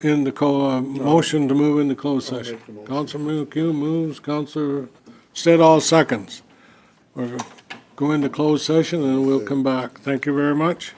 in the motion to move into closed I'll session. make the motion. Councilor McHugh moves, Councilor Stedall seconds. We're go into closed session and we'll come back. Thank you very much.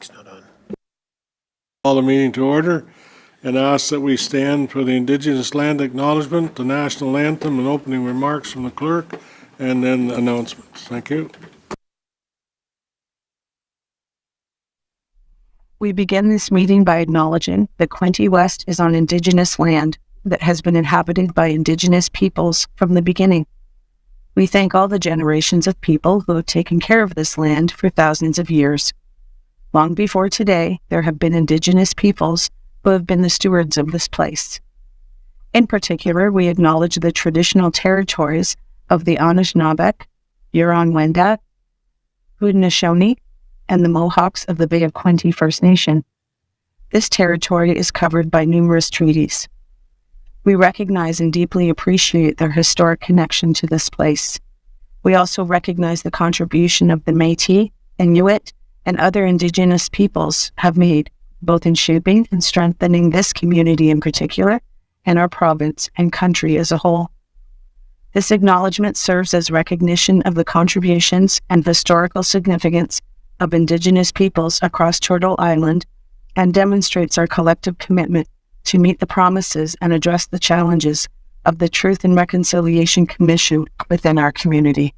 It's not on. Call the meeting to order and ask that we stand for the Indigenous Land Acknowledgement, the National Anthem, and opening remarks from the clerk, and then announcements. Thank you. We begin this meeting by acknowledging that Quinte West is on Indigenous land that has been inhabited by Indigenous peoples from the beginning. We thank all the generations of people who have taken care of this land for thousands of years. Long before today, there have been Indigenous peoples who have been the stewards of this place. In particular, we acknowledge the traditional territories of the Anishinaabe, Huron-Wendat, Haudenosaunee, and the Mohawks of the Bay of Quinte First Nation. This territory is covered by numerous treaties. We recognize and deeply appreciate their historic connection to this place. We also recognize the contribution of the Métis, Inuit, and other Indigenous peoples have made, both in shaping and strengthening this community in particular, and our province and country as a whole. This acknowledgement serves as recognition of the contributions and historical significance of Indigenous peoples across Turtle Island and demonstrates our collective commitment to meet the promises and address the challenges of the Truth and Reconciliation Commission within our community.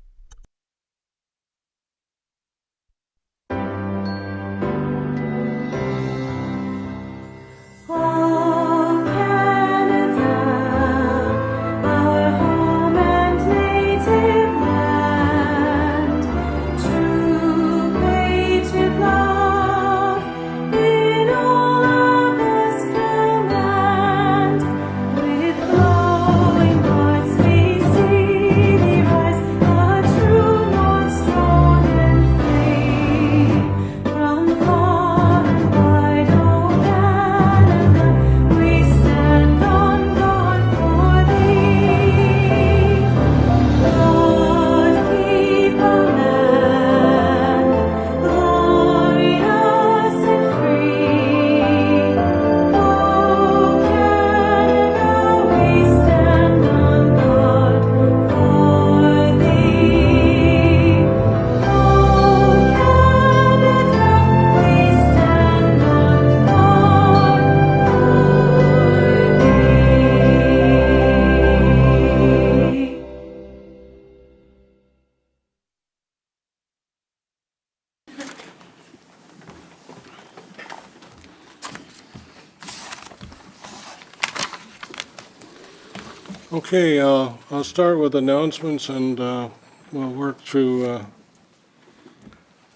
Okay, I'll start with announcements and we'll work through.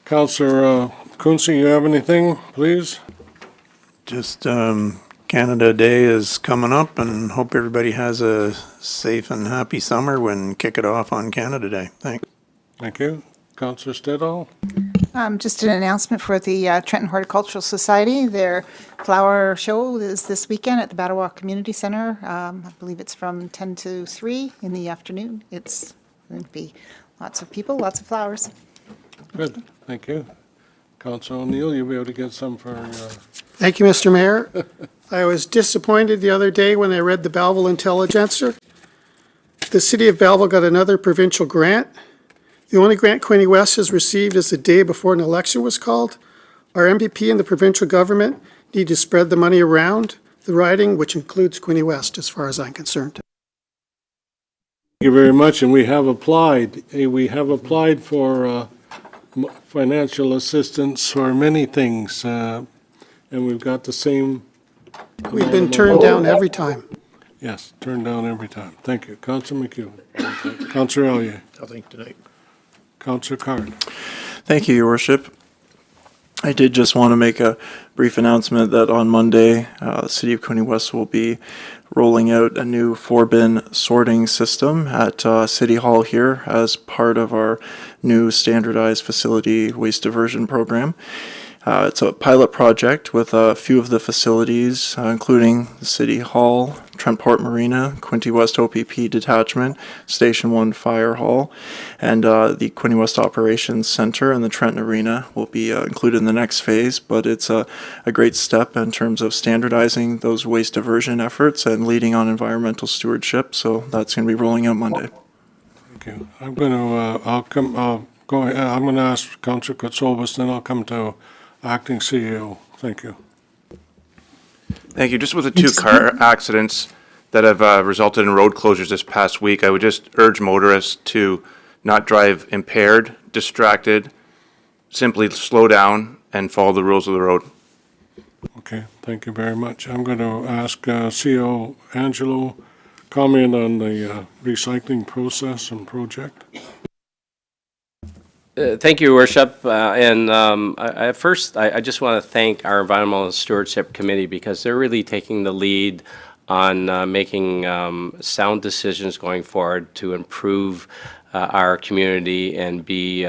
Councillor Quinte, you have anything, please? Just Canada Day is coming up, and hope everybody has a safe and happy summer when kick it off on Canada Day. Thanks. Thank you. Councillor Stedall? Just an announcement for the Trenton Horticultural Society. Their flower show is this weekend at the Battawa Community Centre. I believe it's from 10 to 3 in the afternoon. It's going to be lots of people, lots of flowers. Good, thank you. Councillor O'Neill, you'll be able to get some for Thank you, Mr. Mayor. I was disappointed the other day when I read the Belleville Intelligencer. The city of Belleville got another provincial grant. The only grant Quinte West has received is the day before an election was called. Our MPP and the provincial government need to spread the money around the riding, which includes Quinte West, as far as I'm concerned. Thank you very much, and we have applied. We have applied for financial assistance for many things, and we've got the same. We've been turned down every time. Yes, turned down every time. Thank you. Councillor McHugh. Councillor Elliott. Nothing tonight. Councillor Card. Thank you, Your Worship. I did just want to make a brief announcement that on Monday, the City of Quinte West will be rolling out a new 4-bin sorting system at City Hall here as part of our new standardized facility waste diversion program. It's a pilot project with a few of the facilities, including the City Hall, Trentport Marina, Quinte West OPP Detachment, Station 1 Fire Hall, and the Quinte West Operations Center and the Trenton Arena will be included in the next phase, but it's a great step in terms of standardizing those waste diversion efforts and leading on environmental stewardship, so that's going to be rolling out Monday. Thank you. I'm going to, I'll go ahead. I'm going to ask Councillor Kotsovas, then I'll come to Acting CEO. Thank you. Thank you. Just with the two car accidents that have resulted in road closures this past week, I would just urge motorists to not drive impaired, distracted, simply slow down and follow the rules of the road. Okay, thank you very much. I'm going to ask CEO Angelo comment on the recycling process and project. Thank you, Your Worship. First, I just want to thank our Environmental Stewardship Committee because they're really taking the lead on making sound decisions going forward to improve our community and be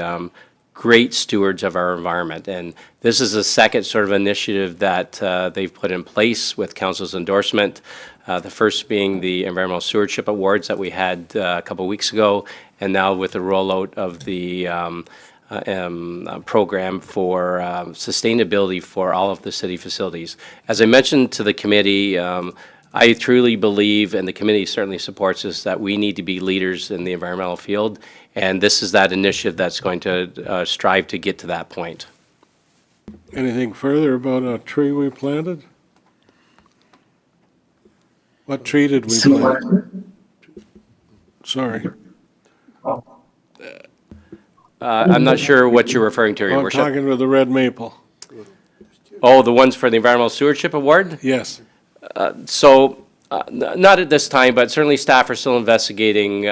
great stewards of our environment. And this is the second sort of initiative that they've put in place with Council's endorsement. The first being the Environmental Stewardship Awards that we had a couple of weeks ago, and now with the rollout of the program for sustainability for all of the city facilities. As I mentioned to the committee, I truly believe, and the committee certainly supports this, that we need to be leaders in the environmental field, and this is that initiative that's going to strive to get to that point. Anything further about a tree we planted? What tree did we plant? Sorry. I'm not sure what you're referring to, Your I'm Worship. talking about the red maple. Oh, the ones for the Environmental Stewardship Award? Yes. Not at this time, but certainly staff are still investigating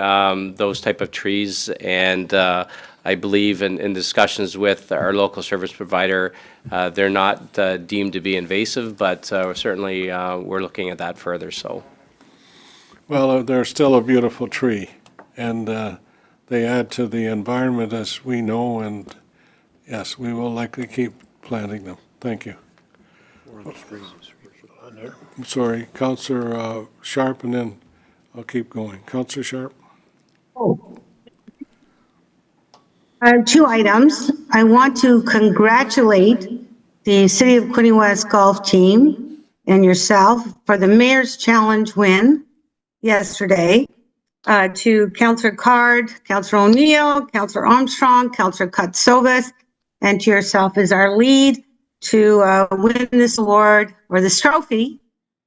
those type of trees, and I believe in discussions with our local service provider, they're not deemed to be invasive, but certainly we're looking at that further. So, Well, they're still a beautiful tree, and they add to the environment as we know, and yes, we will likely keep planting them. Thank you. I'm sorry, Councillor Sharp, and then I'll keep going. Councillor Sharp? Two items. I want to congratulate the City of Quinte West golf team and yourself for the Mayor's Challenge win yesterday. To Councillor Card, Councillor O'Neill, Councillor Armstrong, Councillor Katsovas, and to yourself as our lead to win this award or this trophy,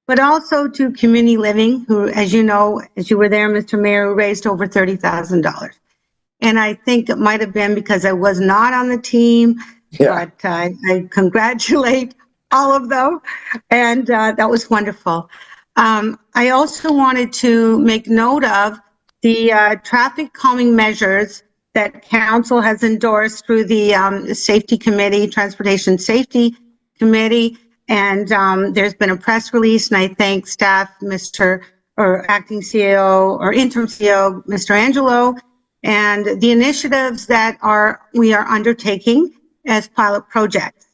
but also to Community Living, who, as you know, as you were there, Mr. Mayor, who raised over $30,000. And I think it might have been because I was not on the team, but I congratulate all of them, and that was wonderful. I also wanted to make note of the traffic calming measures that Council has endorsed through the Safety Committee, Transportation Safety Committee, and there's been a press release, and I thank staff, Acting CEO or Interim CEO, Mr. Angelo, and the initiatives that we are undertaking as pilot projects.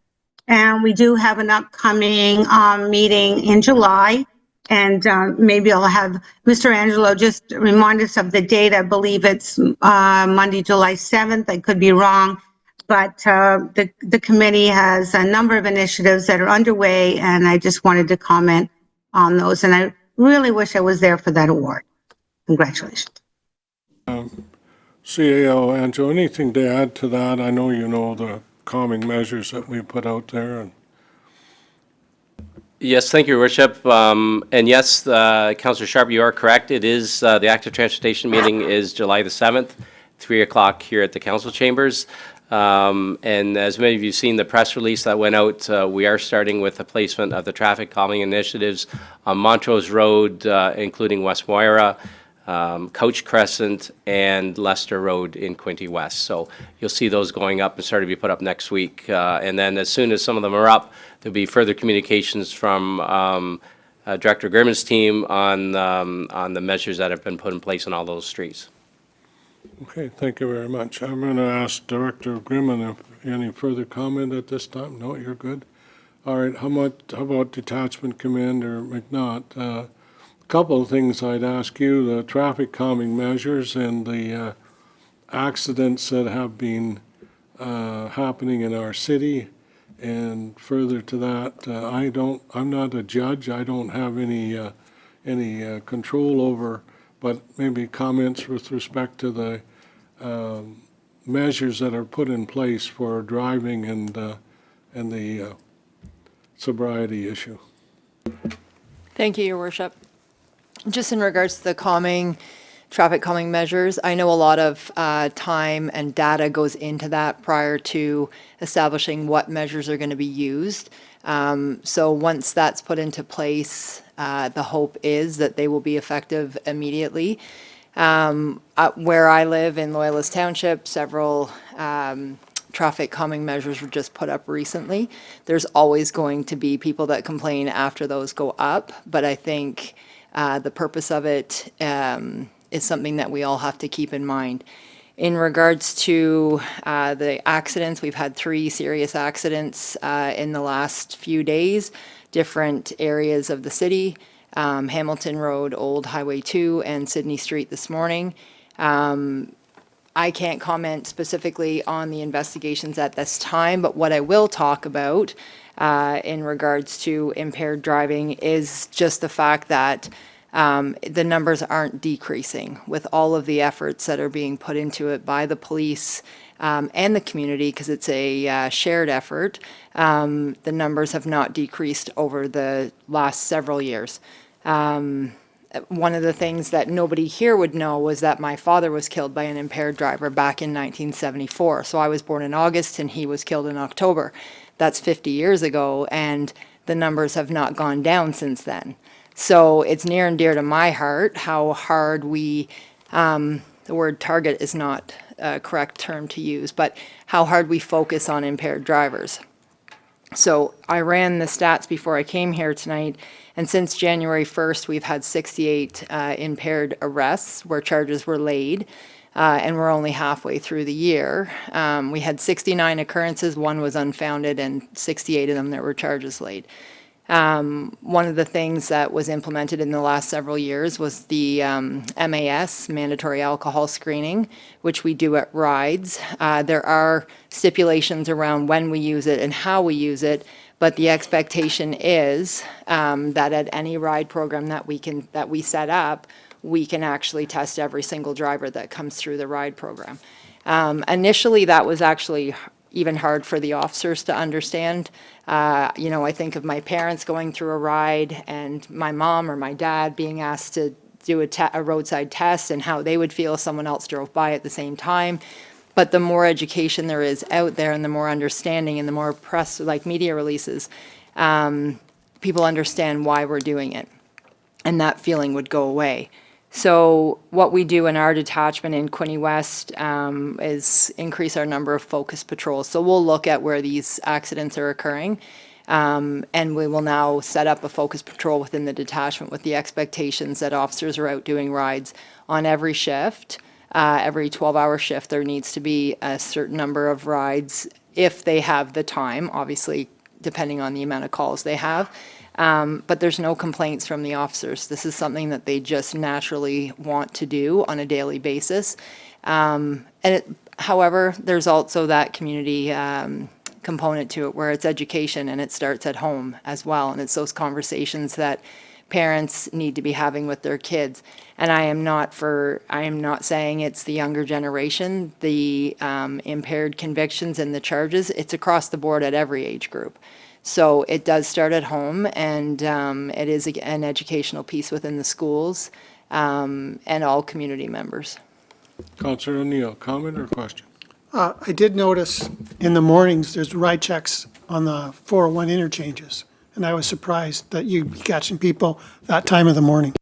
And we do have an upcoming meeting in July, and maybe I'll have Mr. Angelo just remind us of the date. I believe it's Monday, July 7th. I could be wrong, but the committee has a number of initiatives that are underway, and I just wanted to comment on those. And I really wish I was there for that award. Congratulations. CAO Angelo, anything to add to that? I know you know the calming measures that we put out there. And yes, thank you, Your Worship. And yes, Councillor Sharp, you are correct. It is the active transportation meeting is July the 7th, 3 o'clock here at the Council Chambers. And as many of you have seen the press release that went out, we are starting with the placement of the traffic calming initiatives on Montrose Road, including West Moira, Couch Crescent, and Leicester Road in Quinte West. So you'll see those going up and start to be put up next week. And then as soon as some of them are up, there'll be further communications from Director Grimmon's team on the measures that have been put in place on all those streets. okay, thank you very much. I'm going to ask Director Grimmon if any further comment at this time. No, you're good. All right, how about Detachment Commander McNaught? Couple of things I'd ask you: the traffic calming measures and the accidents that have been happening in our city. And further to that, I'm not a judge. I don't have any control over, but maybe comments with respect to the measures that are put in place for driving and and the sobriety issue. Thank you, Your Worship. Just in regards to the traffic calming measures, I know a lot of time and data goes into that prior to establishing what measures are going to be used. So once that's put into place, the hope is that they will be effective immediately. Where I live in Loyalist Township, several traffic calming measures were just put up recently. There's always going to be people that complain after those go up, but I think the purpose of it is something that we all have to keep in mind. In regards to the accidents, we've had 3 serious accidents in the last few days, different areas of the city, Hamilton Road, Old Highway 2, and Sydney Street this morning. I can't comment specifically on the investigations at this time, but what I will talk about in regards to impaired driving is just the fact that the numbers aren't decreasing with all of the efforts that are being put into it by the police and the community, because it's a shared effort. The numbers have not decreased over the last several years. One of the things that nobody here would know was that my father was killed by an impaired driver back in 1974. So I was born in August and he was killed in October. That's 50 years ago, and the numbers have not gone down since then. So it's near and dear to my heart how hard we, the word target is not a correct term to use, but how hard we focus on impaired drivers. So I ran the stats before I came here tonight, and since January 1st, we've had 68 impaired arrests where charges were laid, and we're only halfway through the year. We had 69 occurrences, 1 was unfounded, and 68 of them there were charges laid. One of the things that was implemented in the last several years was the MAS, mandatory alcohol screening, which we do at rides. There are stipulations around when we use it and how we use it, but the expectation is that at any ride program that we set up, we can actually test every single driver that comes through the ride program. Initially, that was actually even hard for the officers to understand. I think of my parents going through a ride and my mom or my dad being asked to do a roadside test and how they would feel if someone else drove by at the same time. But the more education there is out there and the more understanding and the more press, like media releases, people understand why we're doing it. And that feeling would go away. So what we do in our detachment in Quinte West is increase our number of focus patrols. So we'll look at where these accidents are occurring, and we will now set up a focus patrol within the detachment with the expectations that officers are out doing rides on every shift. Every 12-hour shift, there needs to be a certain number of rides if they have the time, obviously depending on the amount of calls they have. But there's no complaints from the officers. This is something that they just naturally want to do on a daily basis. However, there's also that community component to it where it's education and it starts at home as well. And it's those conversations that parents need to be having with their kids. And I am not saying it's the younger generation, the impaired convictions and the charges. It's across the board at every age group. So it does start at home, and it is an educational piece within the schools and all community members. Councillor O'Neill, comment or question? I did notice in the mornings, there's ride checks on the 401 interchanges, and I was surprised that you'd be catching people that time of the morning.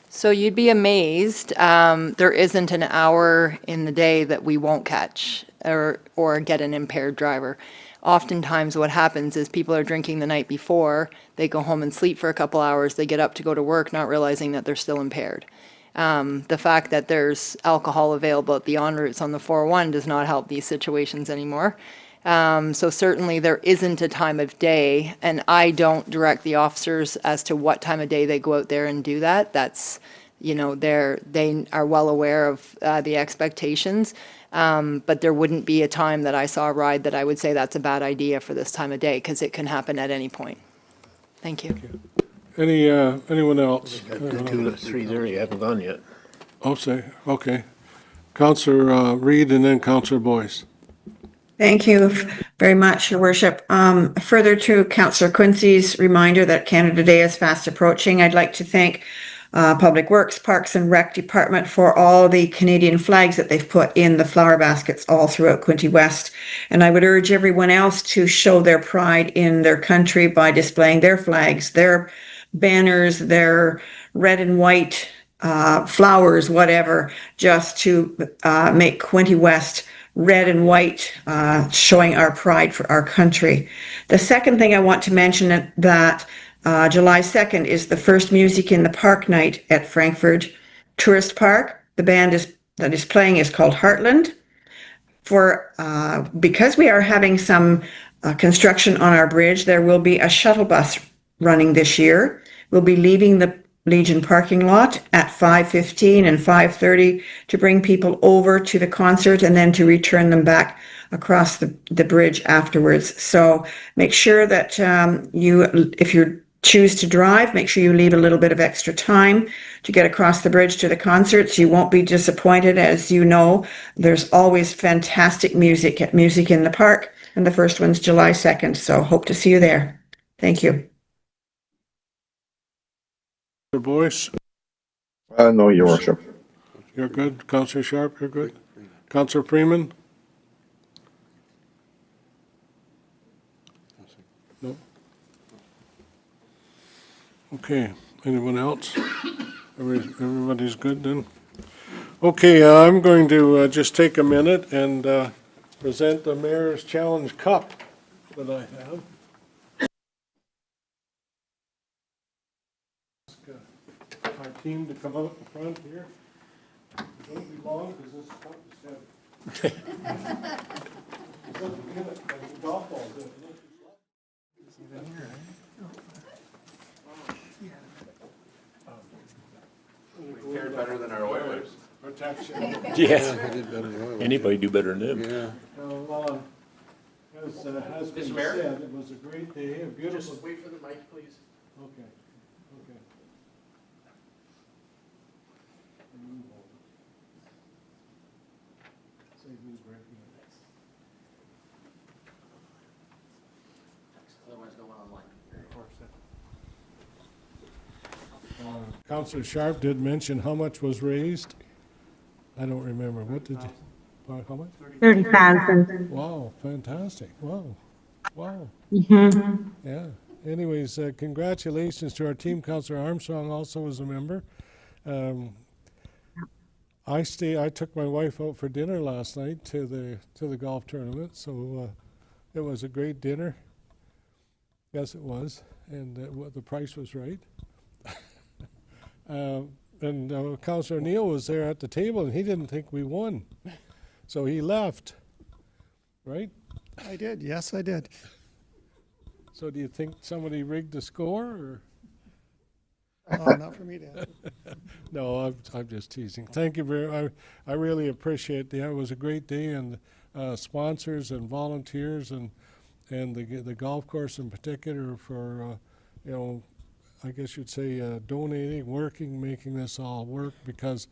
So you'd be amazed. There isn't an hour in the day that we won't catch or get an impaired driver. Oftentimes what happens is people are drinking the night before, they go home and sleep for a couple hours, they get up to go to work not realizing that they're still impaired. The fact that there's alcohol available at the en routes on the 401 does not help these situations anymore. So certainly there isn't a time of day, and I don't direct the officers as to what time of day they go out there and do that. That's, they are well aware of the expectations. But there wouldn't be a time that I saw a ride that I would say that's a bad idea for this time of day, because it can happen at any point. Thank you. Anyone else? The 2 to 3:30 haven't gone yet. Okay. Councillor Reid and then Councillor Boyce. Thank you very much, Your Worship. Further to Councillor Quincy's reminder that Canada Day is fast approaching, I'd like to thank Public Works, Parks and Rec Department for all the Canadian flags that they've put in the flower baskets all throughout Quinte West. And I would urge everyone else to show their pride in their country by displaying their flags, their banners, their red and white flowers, whatever, just to make Quinte West red and white, showing our pride for our country. The second thing I want to mention that July 2nd is the first Music in the Park night at Frankfurt Tourist Park. The band that is playing is called Heartland. Because we are having some construction on our bridge, there will be a shuttle bus running this year. We'll be leaving the Legion parking lot at 5:15 and 5:30 to bring people over to the concert and then to return them back across the bridge afterwards. So make sure that if you choose to drive, make sure you leave a little bit of extra time to get across the bridge to the concerts. You won't be disappointed. As you know, there's always fantastic music at Music in the Park, and the first one's July 2nd. So hope to see you there. Thank you. Boyce? No, Your Worship. You're good. Councillor Sharp, you're good. Councillor Freeman? No? Okay. Anyone else? Everybody's good then? Okay, I'm going to just take a minute and present the Mayor's Challenge Cup that I have. Our team to come out in front here. It won't be long because this cup is heavy. It's like a golf ball, isn't it? We fared better than our Oilers. Protection. Yeah. Anybody do better than them? Yeah. Well, as has been said, it was a great day, a beautiful. Just wait for the mic, please. Okay. Okay. Say who's breaking it. Otherwise, no one online. Councillor Sharp did mention how much was raised. I don't remember. What did you, how much? 30,000. Wow, fantastic. Wow. Wow. Mhm. Yeah. Anyways, congratulations to our team. Councillor Armstrong also was a member. I took my wife out for dinner last night to the golf tournament, so it was a great dinner. Yes, it was, and the price was right. And Councillor Neal was there at the table, and he didn't think we won, so he left. Right? I did, yes, I did. So do you think somebody rigged the score, or? Oh, not for me to answer. No, I'm just teasing. Thank you very. I really appreciate it. It was a great day, and sponsors and volunteers and the golf course in particular for I guess you'd say donating, working, making this all work, because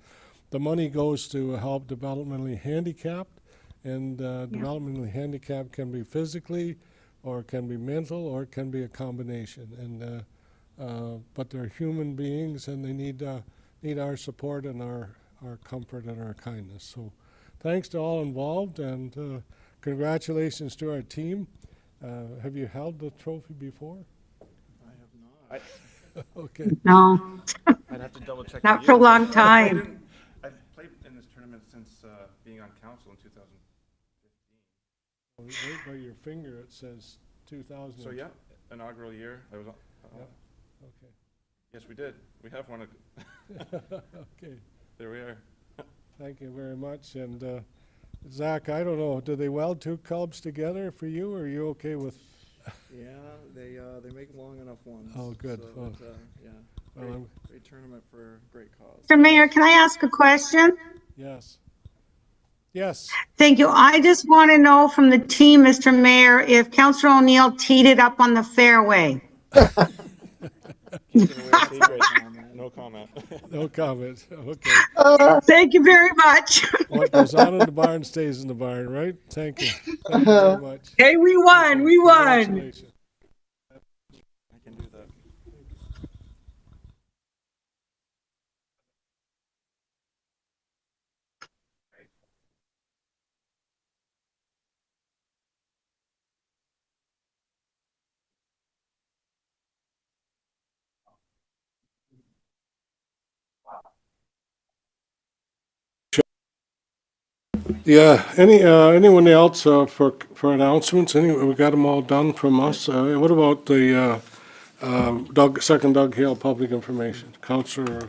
the money goes to help developmentally handicapped, and developmentally handicapped can be physically, or it can be mental, or it can be a combination. And but they're human beings, and they need our support and our comfort and our kindness. So thanks to all involved, and congratulations to our team. Have you held the trophy before? I have not. Okay. No, I'd have to double check. not for a long time. I've played in this tournament since being on council in 2015. Right by your finger it says 2000. So yeah, inaugural year. I was on. Okay. Yes, we did. We have one. Okay. There we are. Thank you very much. And Zach, I don't know, do they weld two clubs together for you, or are you okay with? Yeah, they make long enough ones. Oh, good. So Oh. yeah, Well, great tournament for a great cause. Mr. Mayor, can I ask a question? yes. Yes. Thank you. I just want to know from the team, Mr. Mayor, if Councillor O'Neill teed it up on the fairway. No comment. No comment, okay. Thank you very much. What goes on in the barn stays in the barn, right? Thank you. Thank you very much. Hey, we won, Okay, we won. congratulations. I can do that. Yeah, anyone else for announcements? We got them all done from us. What about the second Doug Hale public information? Counselor?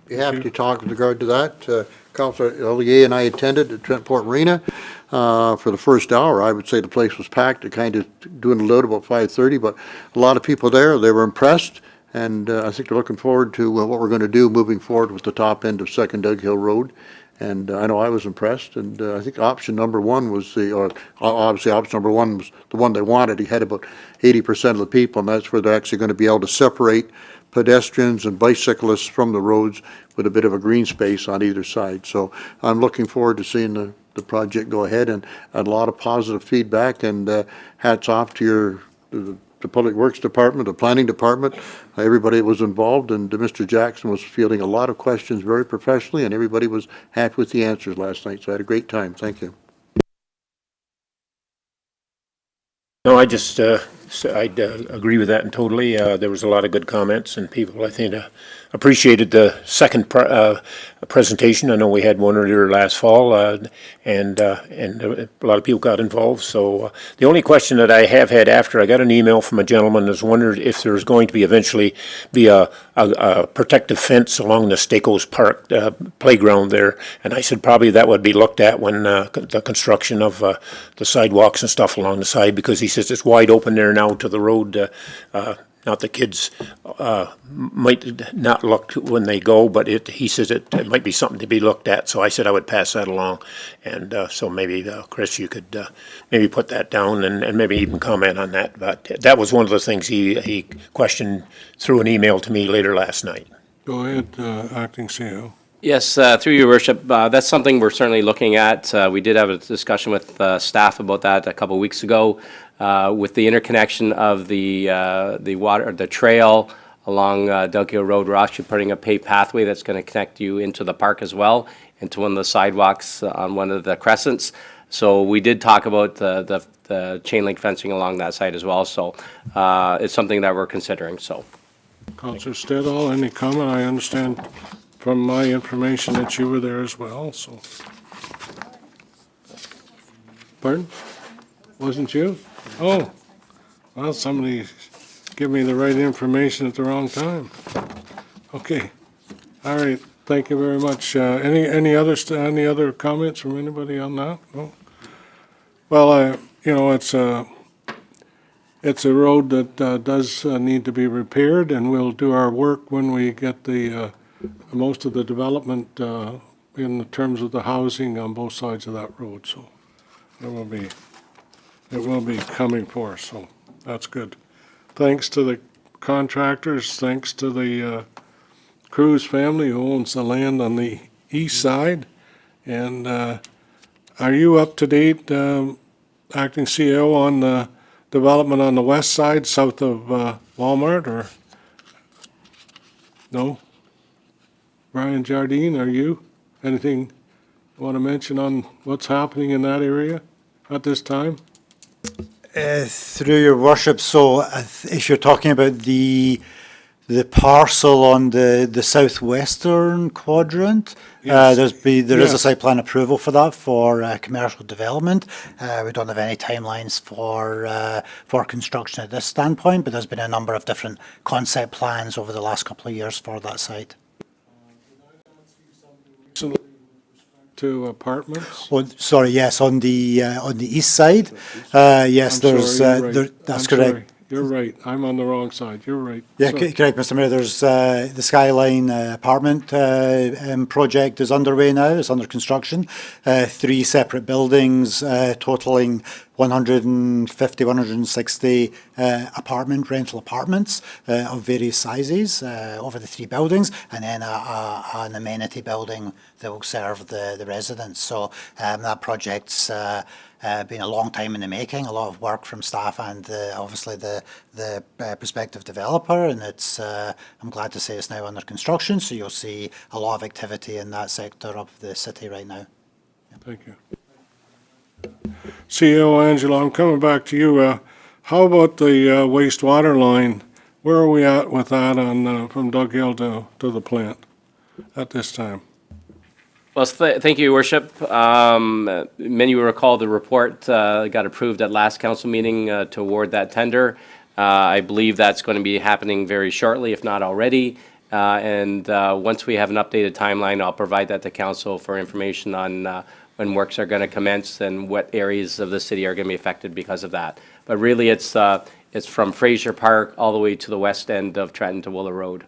Be happy to talk with regard to that. Councilor Ellier and I attended at Trentport Arena for the first hour. I would say the place was packed. It kind of doing the load about 5:30, but a lot of people there. They were impressed, and I think they're looking forward to what we're going to do moving forward with the top end of Second Doug Hill Road. And I know I was impressed, and I think option number one was obviously option number one was the one they wanted. He had about 80% of the people, and that's where they're actually going to be able to separate pedestrians and bicyclists from the roads with a bit of a green space on either side. So I'm looking forward to seeing the project go ahead, and a lot of positive feedback, and hats off to the Public Works Department, the Planning Department, everybody that was involved, and Mr. Jackson was fielding a lot of questions very professionally, and everybody was happy with the answers last night, so I had a great time. Thank you. No, I'd agree with that and totally. There was a lot of good comments, and people, I think, appreciated the second presentation. I know we had one earlier last fall, and a lot of people got involved. So the only question that I have had after, I got an email from a gentleman that's wondered if there's going to be eventually be a protective fence along the Stakos Park playground there, and I said probably that would be looked at when the construction of the sidewalks and stuff along the side, because he says it's wide open there now to the road. Not the kids might not look when they go, but he says it might be something to be looked at. So I said I would pass that along, and so maybe Chris, you could maybe put that down and maybe even comment on that. But that was one of the things he questioned through an email to me later last night. Go ahead, Acting CEO. Yes, through your worship, that's something we're certainly looking at. We did have a discussion with staff about that a couple weeks ago. With the interconnection of the trail along Doug Hill Road, we're actually putting a paved pathway that's going to connect you into the park as well, into one of the sidewalks on one of the crescents. So we did talk about the chain link fencing along that side as well. So it's something that we're considering. So, Councilor Stedall, any comment? I understand from my information that you were there as well. So, pardon? Wasn't you? Oh, well, somebody give me the right information at the wrong time. Okay, all right. Thank you very much. Any other comments from anybody on that? No. Well, it's a road that does need to be repaired, and we'll do our work when we get the most of the development in terms of the housing on both sides of that road. So it will be coming for us, so that's good. Thanks to the contractors, thanks to the Cruz family who owns the land on the east side. And are you up to date, Acting CEO, on the development on the west side, south of Walmart, or no? Brian Jardine, are you? Anything you want to mention on what's happening in that area at this time? Through your worship, so if you're talking about the parcel on the southwestern quadrant, Yes. there is a site plan approval for that for commercial development. We don't have any timelines for construction at this standpoint, but there's been a number of different concept plans over the last couple of years for that site. To apartments? Oh, sorry, yes, on the east side. Yes, I'm there's sorry, you're right. that's I'm correct. sorry. You're right. I'm on the wrong side. You're right. Yeah, Sorry. correct, Mr. Mayor. There's the Skyline apartment project is underway now. It's under construction. 3 separate buildings totaling 150, 160 rental apartments of various sizes over the 3 buildings, and then an amenity building that will serve the residents. So that project's been a long time in the making, a lot of work from staff and obviously the prospective developer, and it's I'm glad to say it's now under construction, so you'll see a lot of activity in that sector of the city right now. Thank you. CEO Angela, I'm coming back to you. How about the wastewater line? Where are we at with that on from Dug Hill to the plant at this time? Well, thank you, Your Worship. Many will recall the report got approved at last council meeting to award that tender. I believe that's going to be happening very shortly, if not already. And once we have an updated timeline, I'll provide that to council for information on when works are going to commence and what areas of the city are going to be affected because of that. But really, it's from Fraser Park all the way to the west end of Trenton to Willow Road.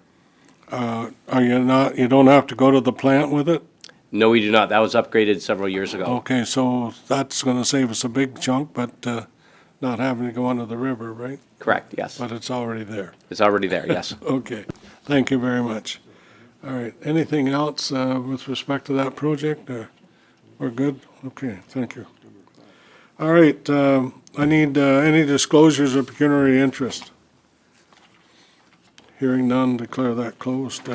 Are you not? You don't have to go to the plant with it? No, we do not. That was upgraded several years ago. Okay, so that's going to save us a big chunk, but not having to go under the river, right? Correct, yes. But it's already there. It's already there, yes. Okay, thank you very much. All right, anything else with respect to that project? We're good? Okay, thank you. All right, I need any disclosures of pecuniary interest. Hearing none, declare that closed.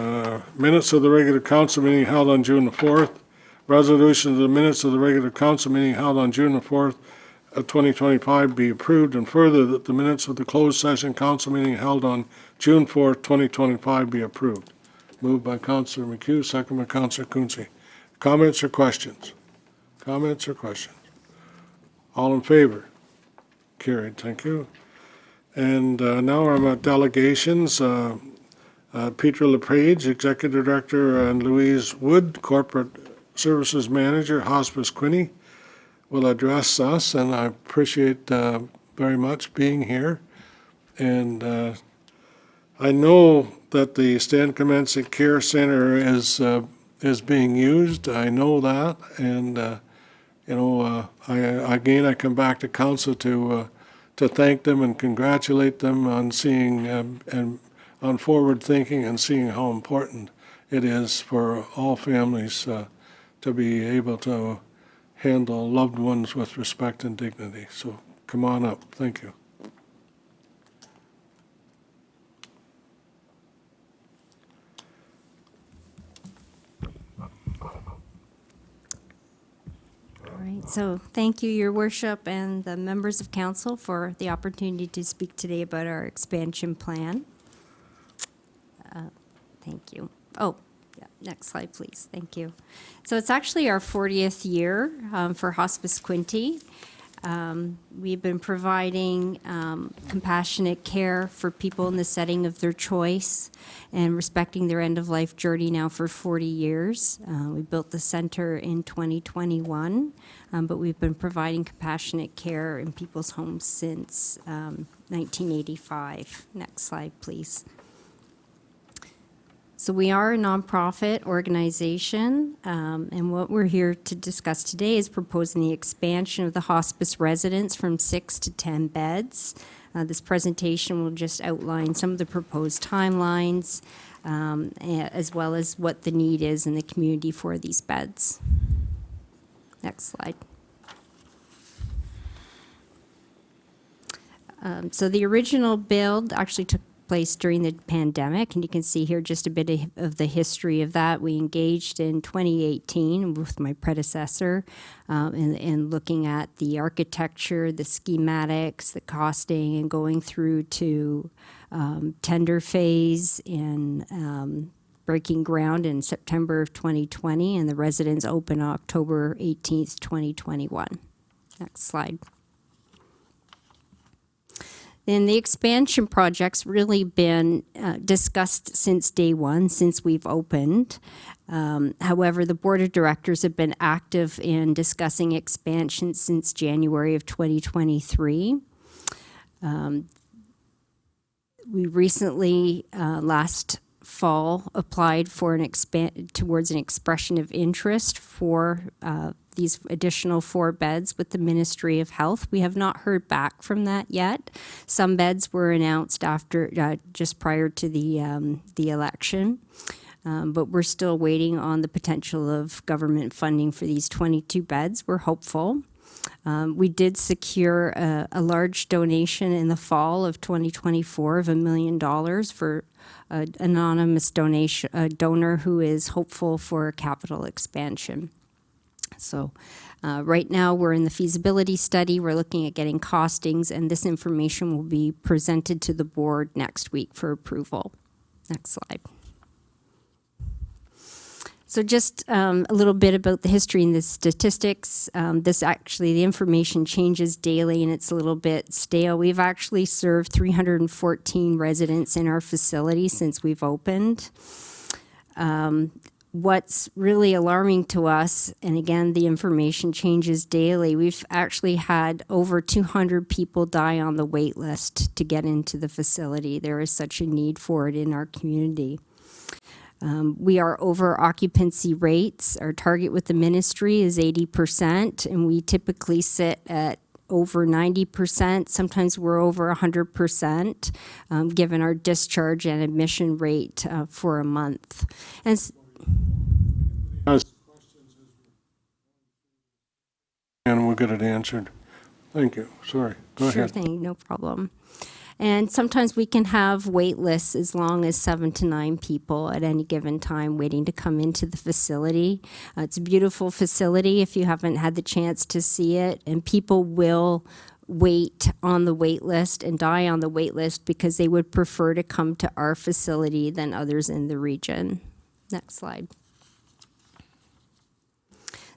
Minutes of the regular council meeting held on June the 4th. Resolution of the minutes of the regular council meeting held on June the 4th of 2025 be approved, and further that the minutes of the closed session council meeting held on June 4th, 2025 be approved. Moved by Councillor McHugh, second by Councillor Quinte. Comments or questions? Comments or questions? All in favor? Carried, thank you. And now I'm at delegations. Peter LePage, Executive Director, and Louise Wood, Corporate Services Manager, Hospice Quinte, will address us, and I appreciate very much being here. And I know that the Stan Commencing Care Center is being used. I know that, and you know, I come back to council to thank them and congratulate them on seeing and on forward thinking and seeing how important it is for all families to be able to handle loved ones with respect and dignity. So come on up. Thank you. So thank you, Your Worship, and the members of council for the opportunity to speak today about our expansion plan. Thank you. Oh, yeah, next slide, please. Thank you. So it's actually our 40th year for Hospice Quinte. We've been providing compassionate care for people in the setting of their choice and respecting their end-of-life journey now for 40 years. We built the center in 2021, but we've been providing compassionate care in people's homes since 1985. Next slide, please. So we are a nonprofit organization, and what we're here to discuss today is proposing the expansion of the hospice residence from 6 to 10 beds. This presentation will just outline some of the proposed timelines, as well as what the need is in the community for these beds. Next slide. So the original build actually took place during the pandemic, and you can see here just a bit of the history of that. We engaged in 2018 with my predecessor in looking at the architecture, the schematics, the costing, and going through to tender phase and breaking ground in September of 2020, and the residence opened October 18th, 2021. Next slide. And the expansion project's really been discussed since day one, since we've opened. However, the board of directors have been active in discussing expansion since January of 2023. We recently, last fall, applied for towards an expression of interest for these additional 4 beds with the Ministry of Health. We have not heard back from that yet. Some beds were announced after, just prior to the election. But we're still waiting on the potential of government funding for these 22 beds. We're hopeful. We did secure a large donation in the fall of 2024 of $1 million for an anonymous donor who is hopeful for a capital expansion. So right now we're in the feasibility study. We're looking at getting costings, and this information will be presented to the board next week for approval. Next slide. So just a little bit about the history and the statistics. The information changes daily and it's a little bit stale. We've actually served 314 residents in our facility since we've opened. What's really alarming to us, and again, the information changes daily, we've actually had over 200 people die on the wait list to get into the facility. There is such a need for it in our community. We are over occupancy rates. Our target with the ministry is 80%, and we typically sit at over 90%. Sometimes we're over 100%, given our discharge and admission rate for a month. And we'll get it answered. Thank you. Sorry. Go ahead. Sure thing, no problem. And sometimes we can have wait lists as long as 7 to 9 people at any given time waiting to come into the facility. It's a beautiful facility if you haven't had the chance to see it, and people will wait on the wait list and die on the wait list because they would prefer to come to our facility than others in the region. Next slide.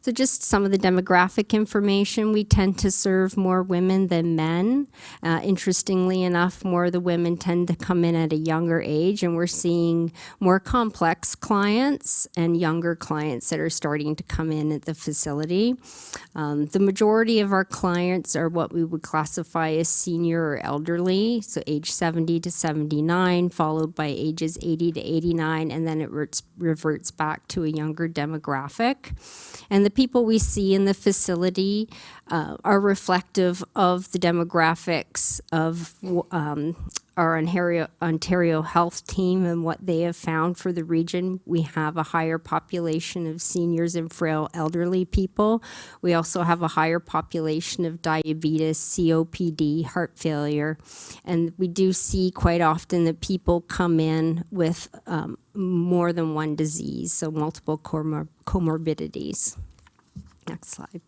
So just some of the demographic information. We tend to serve more women than men. Interestingly enough, more of the women tend to come in at a younger age, and we're seeing more complex clients and younger clients that are starting to come in at the facility. The majority of our clients are what we would classify as senior or elderly, so age 70 to 79, followed by ages 80 to 89, and then it reverts back to a younger demographic. And the people we see in the facility are reflective of the demographics of our Ontario Health team and what they have found for the region. We have a higher population of seniors and frail elderly people. We also have a higher population of diabetes, COPD, heart failure, and we do see quite often that people come in with more than one disease, so multiple comorbidities. Next slide.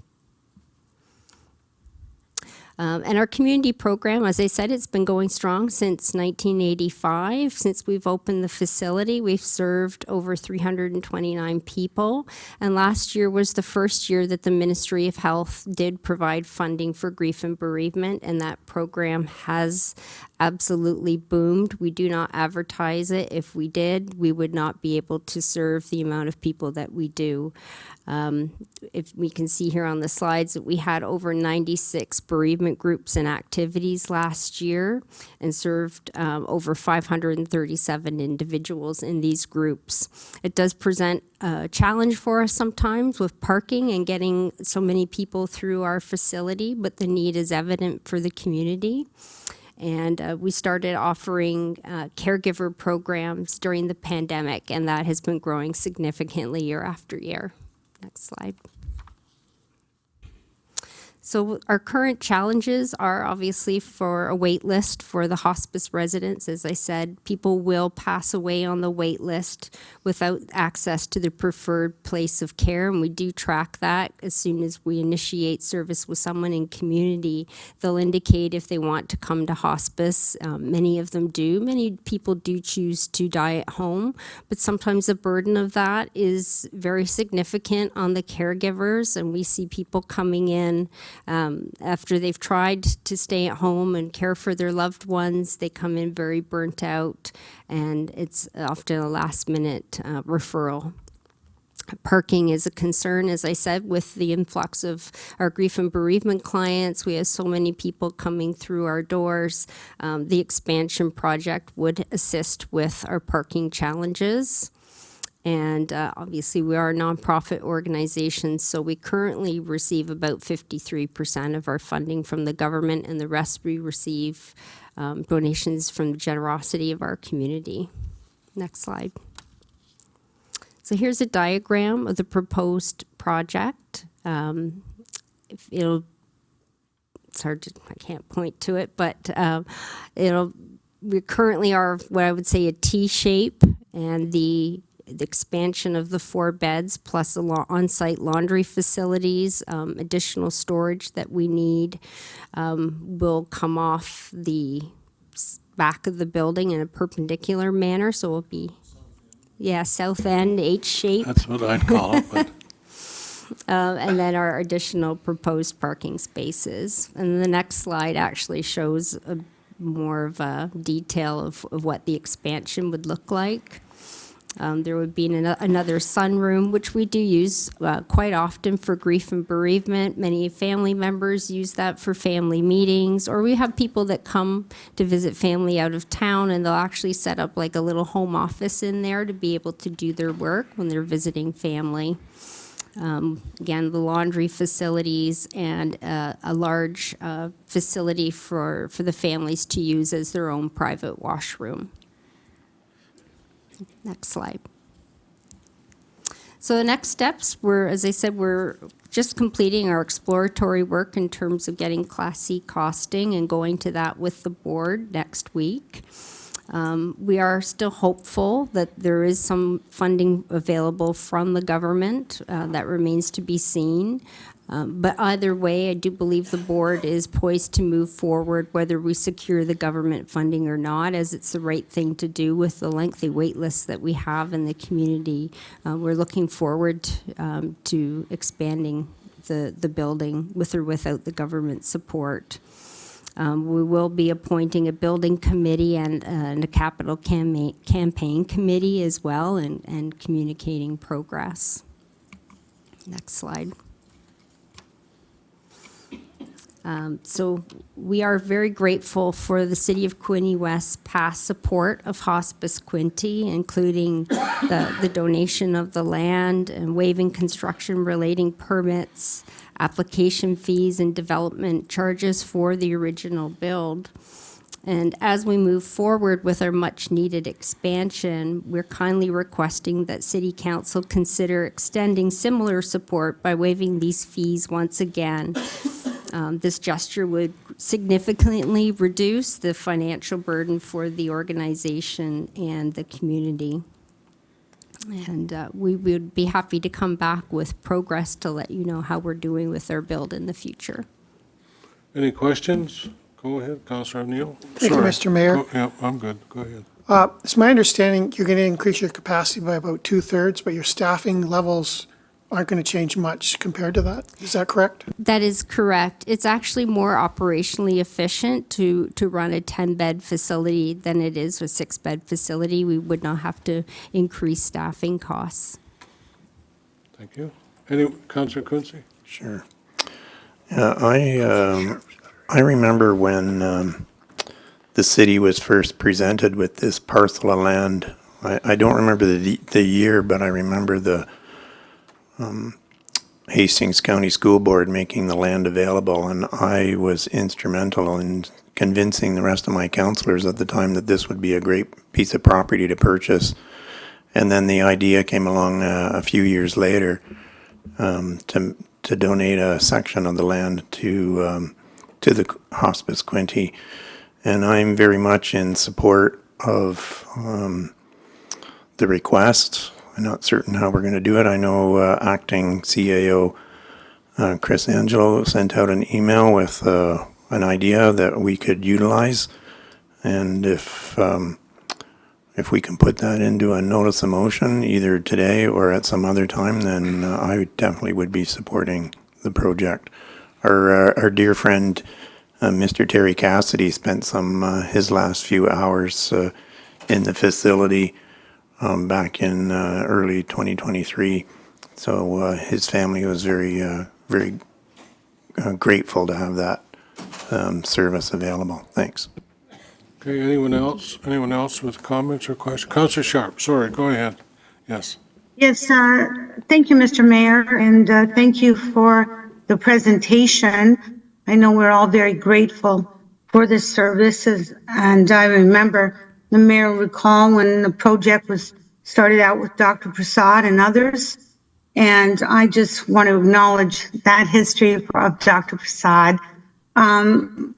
And our community program, as I said, it's been going strong since 1985. Since we've opened the facility, we've served over 329 people. And last year was the first year that the Ministry of Health did provide funding for grief and bereavement, and that program has absolutely boomed. We do not advertise it. If we did, we would not be able to serve the amount of people that we do. If we can see here on the slides that we had over 96 bereavement groups and activities last year and served over 537 individuals in these groups. It does present a challenge for us sometimes with parking and getting so many people through our facility, but the need is evident for the community. And we started offering caregiver programs during the pandemic, and that has been growing significantly year after year. Next slide. So our current challenges are obviously for a wait list for the hospice residents. As I said, people will pass away on the wait list without access to their preferred place of care, and we do track that. As soon as we initiate service with someone in community, they'll indicate if they want to come to hospice. Many of them do. Many people do choose to die at home, but sometimes the burden of that is very significant on the caregivers, and we see people coming in after they've tried to stay at home and care for their loved ones. They come in very burnt out, and it's often a last-minute referral. Parking is a concern, as I said, with the influx of our grief and bereavement clients. We have so many people coming through our doors. The expansion project would assist with our parking challenges. And obviously, we are a nonprofit organization, so we currently receive about 53% of our funding from the government, and the rest we receive donations from the generosity of our community. Next slide. So here's a diagram of the proposed project. It's hard to, I can't point to it, but we currently are what I would say a T shape, and the expansion of the 4 beds plus on-site laundry facilities, additional storage that we need will come off the back of the building in a perpendicular manner, so it'll be south end, H shape. That's what I'd call it, but And then our additional proposed parking spaces. And the next slide actually shows more of a detail of what the expansion would look like. There would be another sunroom, which we do use quite often for grief and bereavement. Many family members use that for family meetings, or we have people that come to visit family out of town, and they'll actually set up like a little home office in there to be able to do their work when they're visiting family. Again, the laundry facilities and a large facility for the families to use as their own private washroom. Next slide. So the next steps were, as I said, we're just completing our exploratory work in terms of getting Class C costing and going to that with the board next week. We are still hopeful that there is some funding available from the government. That remains to be seen. But either way, I do believe the board is poised to move forward whether we secure the government funding or not, as it's the right thing to do with the lengthy wait lists that we have in the community. We're looking forward to expanding the building with or without the government support. We will be appointing a building committee and a capital campaign committee as well, and communicating progress. Next slide. So we are very grateful for the City of Quinte West's past support of Hospice Quinte, including the donation of the land and waiving construction relating permits, application fees, and development charges for the original build. And as we move forward with our much-needed expansion, we're kindly requesting that City Council consider extending similar support by waiving these fees once again. This gesture would significantly reduce the financial burden for the organization and the community. And we would be happy to come back with progress to let you know how we're doing with our build in the future. any questions? Go ahead, Councillor O'Neill. Thank you, Mr. Mayor. Yeah, I'm good. Go ahead. It's my understanding you're going to increase your capacity by about 2/3, but your staffing levels aren't going to change much compared to that. Is that correct? That is correct. It's actually more operationally efficient to run a 10-bed facility than it is a 6-bed facility. We would not have to increase staffing costs. Thank you. Councillor Quincy? Sure. Yeah, I remember when the city was first presented with this parcel of land. I don't remember the year, but I remember the Hastings County School Board making the land available, and I was instrumental in convincing the rest of my councillors at the time that this would be a great piece of property to purchase. And then the idea came along a few years later to donate a section of the land to the Hospice Quinte, and I'm very much in support of the request. I'm not certain how we're going to do it. I know acting CAO Chris Angelo sent out an email with an idea that we could utilize, and if we can put that into a notice of motion either today or at some other time, then I definitely would be supporting the project. Our dear friend Mr. Terry Cassidy spent his last few hours in the facility back in early 2023, So his family was very grateful to have that service available. Thanks. Okay, anyone else? Anyone else with comments or questions? Councillor Sharp, sorry, go ahead. Yes. Yes, thank you, Mr. Mayor, and thank you for the presentation. I know we're all very grateful for this services, and I remember the mayor will recall when the project was started out with Dr. Prasad and others, and I just want to acknowledge that history of Dr. Prasad. I'm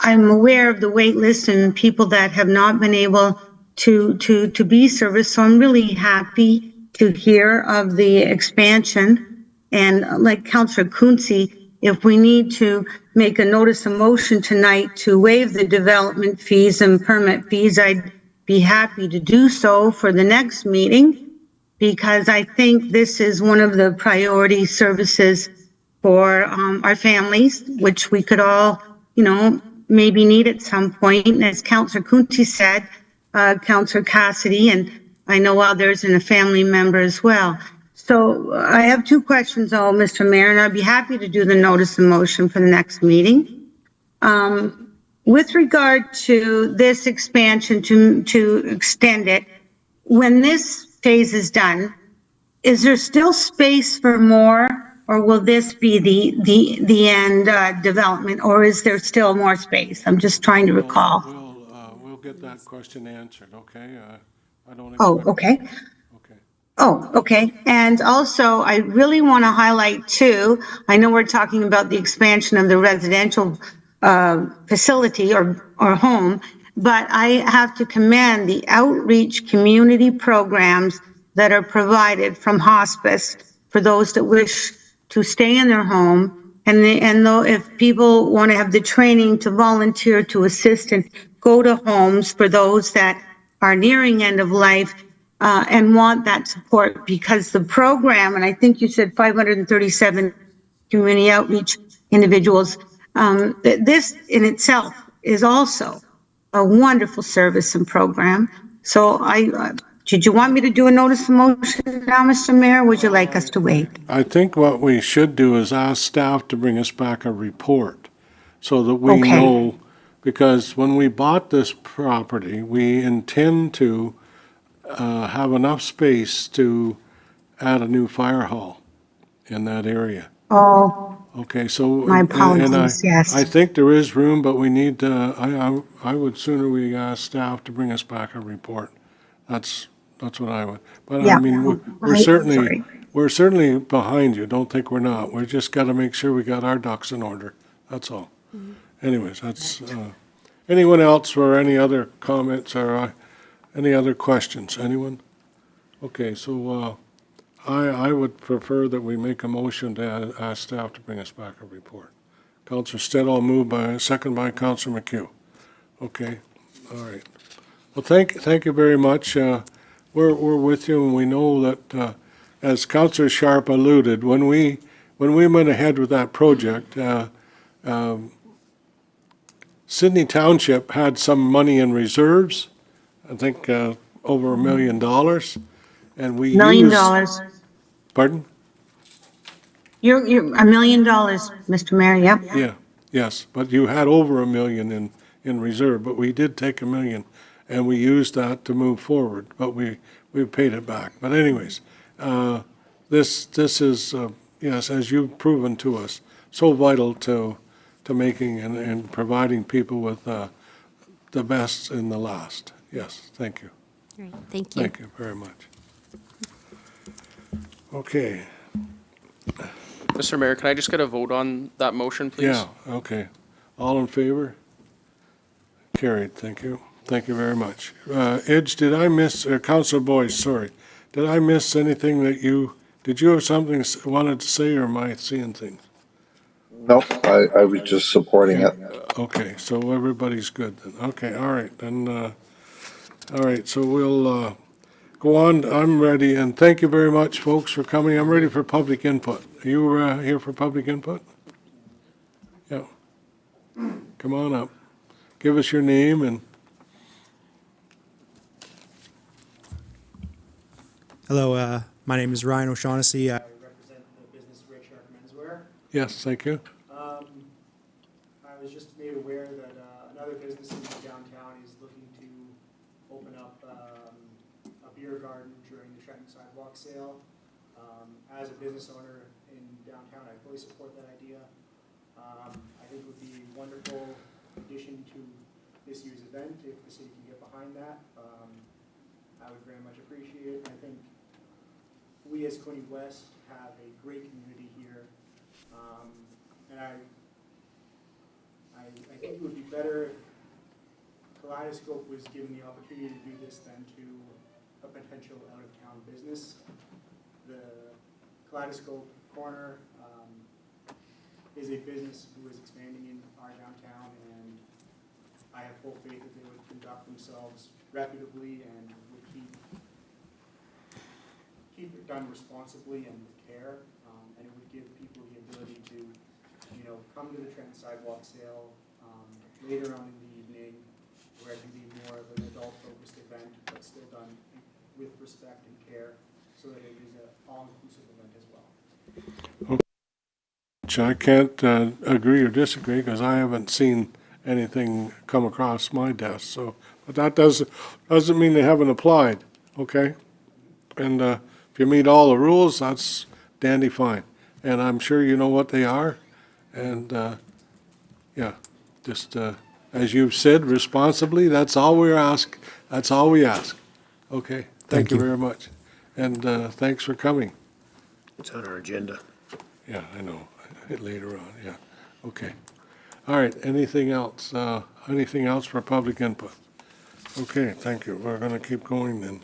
aware of the wait list and people that have not been able to be serviced, so I'm really happy to hear of the expansion. And like Councillor Quinte, if we need to make a notice of motion tonight to waive the development fees and permit fees, I'd be happy to do so for the next meeting, because I think this is one of the priority services for our families, which we could all, maybe need at some point. And as Councillor Quinte said, Councillor Cassidy, and I know others and a family member as well. So I have two questions, Mr. Mayor, and I'd be happy to do the notice of motion for the next meeting. With regard to this expansion to extend it, when this phase is done, is there still space for more, or will this be the end development, or is there still more space? I'm just trying to recall. We'll get that question answered, okay? I don't Oh, expect. okay. Okay. Oh, okay. And also, I really want to highlight too, I know we're talking about the expansion of the residential facility or home, but I have to commend the outreach community programs that are provided from hospice for those that wish to stay in their home. And though if people want to have the training to volunteer to assist and go to homes for those that are nearing end of life, and want that support, because the program, and I think you said 537 community outreach individuals, this in itself is also a wonderful service and program. So did you want me to do a notice of motion now, Mr. Mayor, or would you like us to wait? I think what we should do is ask staff to bring us back a report so that we Okay. know, because when we bought this property, we intend to have enough space to add a new fire hall in that area. Oh, Okay, so, my and apologies, yes. I think there is room, but we need to, I would sooner we ask staff to bring us back a report. That's what I would. But I Yeah. mean, Sorry. we're certainly behind you. Don't think we're not. We just got to make sure we got our ducks in order. That's all. Anyways, that's, anyone else for any other comments or any other questions? Anyone? Okay, so, I would prefer that we make a motion to ask staff to bring us back a report. Councillor Stedall moved by, second by Councillor McHugh. Okay, all right. Well, thank you very much. We're with you, and we know that, as Councillor Sharp alluded, when we went ahead with that project, Sydney Township had some money in reserves, I think over $1 million, and we $1 million. used. Pardon? You're $1 million, Mr. Mayor, yep. Yeah, yes, but you had over $1 million in reserve, but we did take $1 million, and we used that to move forward, but we paid it back. But anyways, this is, yes, as you've proven to us, so vital to making and providing people with the best in the last. Yes, thank you. Great, thank you. Thank you very much. Okay, Mr. Mayor, can I just get a vote on that motion, please? yeah, okay. All in favor? Carried, thank you. Thank you very much. Edge, did I miss, Councilor Boyce, sorry, did I miss anything that did you have something wanted to say, or am I seeing things? No, I was just supporting it. Okay, so everybody's good then. Okay, all right, then, all right, so we'll go on. I'm ready, and thank you very much, folks, for coming. I'm ready for public input. Are you here for public input? Yeah. Come on up. Give us your name and. Hello, My name is Ryan O'Shaughnessy. I represent the business Red Shark Menswear. Yes, thank you. I was just made aware that another business in downtown is looking to open up a beer garden during the Trenton Sidewalk Sale. As a business owner in downtown, I fully support that idea. I think it would be a wonderful addition to this year's event if the city can get behind that. I would very much appreciate it. I think we as Quinte West have a great community here, and I think it would be better if Kaleidoscope was given the opportunity to do this than to a potential out-of-town business. The Kaleidoscope Corner is a business who is expanding in our downtown, and I have full faith that they would conduct themselves reputably and would keep it done responsibly and with care, and it would give people the ability to, come to the Trenton Sidewalk Sale later on in the evening, where it can be more of an adult-focused event, but still done with respect and care, so that it is an all-inclusive event as well. I can't agree or disagree because I haven't seen anything come across my desk. So, but that doesn't mean they haven't applied. Okay, and if you meet all the rules, that's dandy fine. And I'm sure you know what they are. And yeah, just as you've said, responsibly. That's all we ask. That's all we ask. Okay. Thank you very much. And thanks for coming. It's on our agenda. Yeah, I know. Later on, yeah. Okay. All right, anything else? Anything else for public input? Okay, thank you. We're going to keep going then.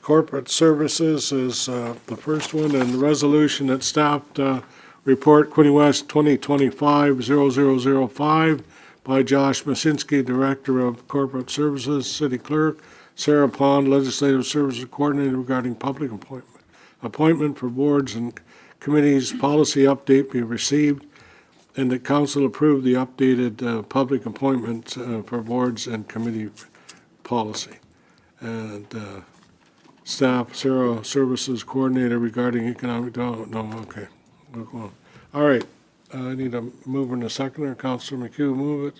Corporate services is the first one, and the resolution that staff report Quinte West 2025-0005 by Josh Masinski, Director of Corporate Services, City Clerk, Sarah Pond, Legislative Services Coordinator regarding public appointment for boards and committees policy update be received, and the council approve the updated public appointment for boards and committee policy. And staff, Sarah Services Coordinator regarding economic development. No, okay. We'll go on. All right. I need a mover and a seconder. Councillor McHugh, move it.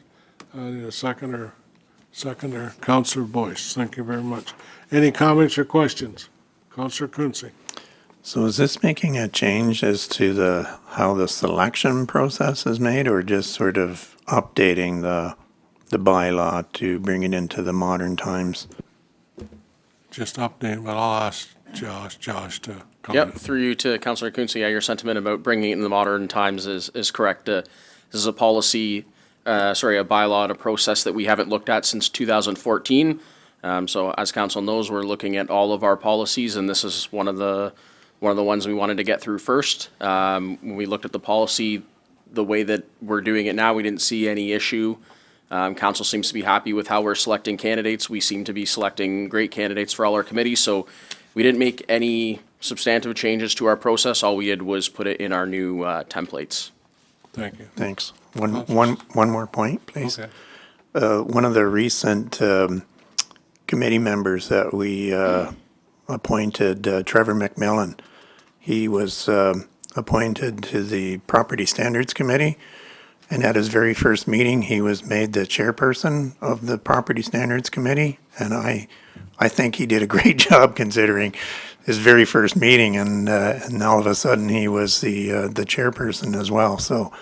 I need a seconder. Councillor Boyce. Thank you very much. Any comments or questions? Councillor Quinte. So is this making a change as to how the selection process is made, or just sort of updating the bylaw to bring it into the modern times? Just update, but I'll ask Josh to comment. Yep, through you to Councillor Quinte, yeah, your sentiment about bringing it in the modern times is correct. This is a policy, a bylaw and a process that we haven't looked at since 2014. So as council knows, we're looking at all of our policies, and this is one of the ones we wanted to get through first. When we looked at the policy, the way that we're doing it now, we didn't see any issue. Council seems to be happy with how we're selecting candidates. We seem to be selecting great candidates for all our committees, so we didn't make any substantive changes to our process. All we did was put it in our new templates. Thank you. Thanks. One more point, please. Okay. One of the recent committee members that we appointed, Trevor McMillan, he was appointed to the Property Standards Committee, and at his very first meeting, he was made the chairperson of the Property Standards Committee, and I think he did a great job considering his very first meeting, and all of a sudden he was the chairperson as well. So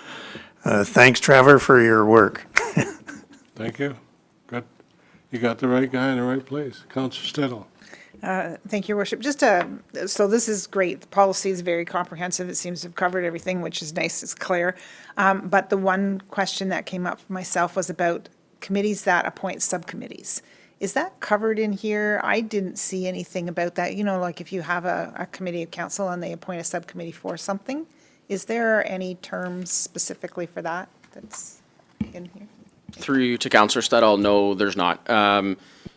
thanks, Trevor, for your work. Thank you. Good. You got the right guy in the right place. Councillor Stedel. Thank you, Your Worship. So this is great. The policy is very comprehensive. It seems to have covered everything, which is nice. It's clear. But the one question that came up for myself was about committees that appoint subcommittees. Is that covered in here? I didn't see anything about that. Like if you have a committee of council and they appoint a subcommittee for something, is there any terms specifically for that that's in here? Through you to Councillor Stedall, no, there's not.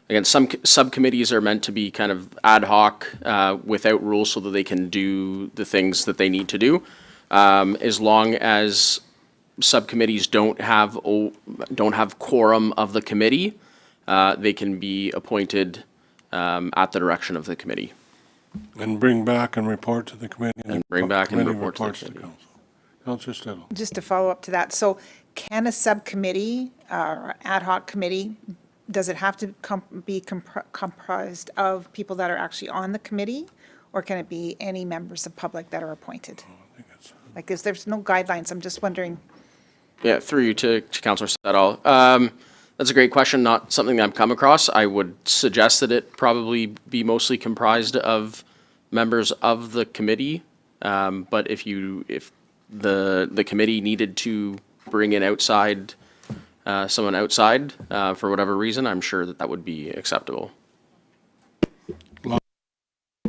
Again, some subcommittees are meant to be kind of ad hoc without rules so that they can do the things that they need to do. As long as subcommittees don't have quorum of the committee, they can be appointed at the direction of the committee. And bring back and report to the committee. And bring back and committee report to the reports committee. council. Councillor Stidle. Just to follow up to that, so can a subcommittee or ad hoc committee, does it have to be comprised of people that are actually on the committee? Or can it be any members of public that are appointed? Like, there's no guidelines, I'm just wondering. Yeah, through you to Councillor Stedall. That's a great question, not something that I've come across. I would suggest that it probably be mostly comprised of members of the committee. But if the committee needed to bring in outside, someone outside, for whatever reason, I'm sure that would be acceptable.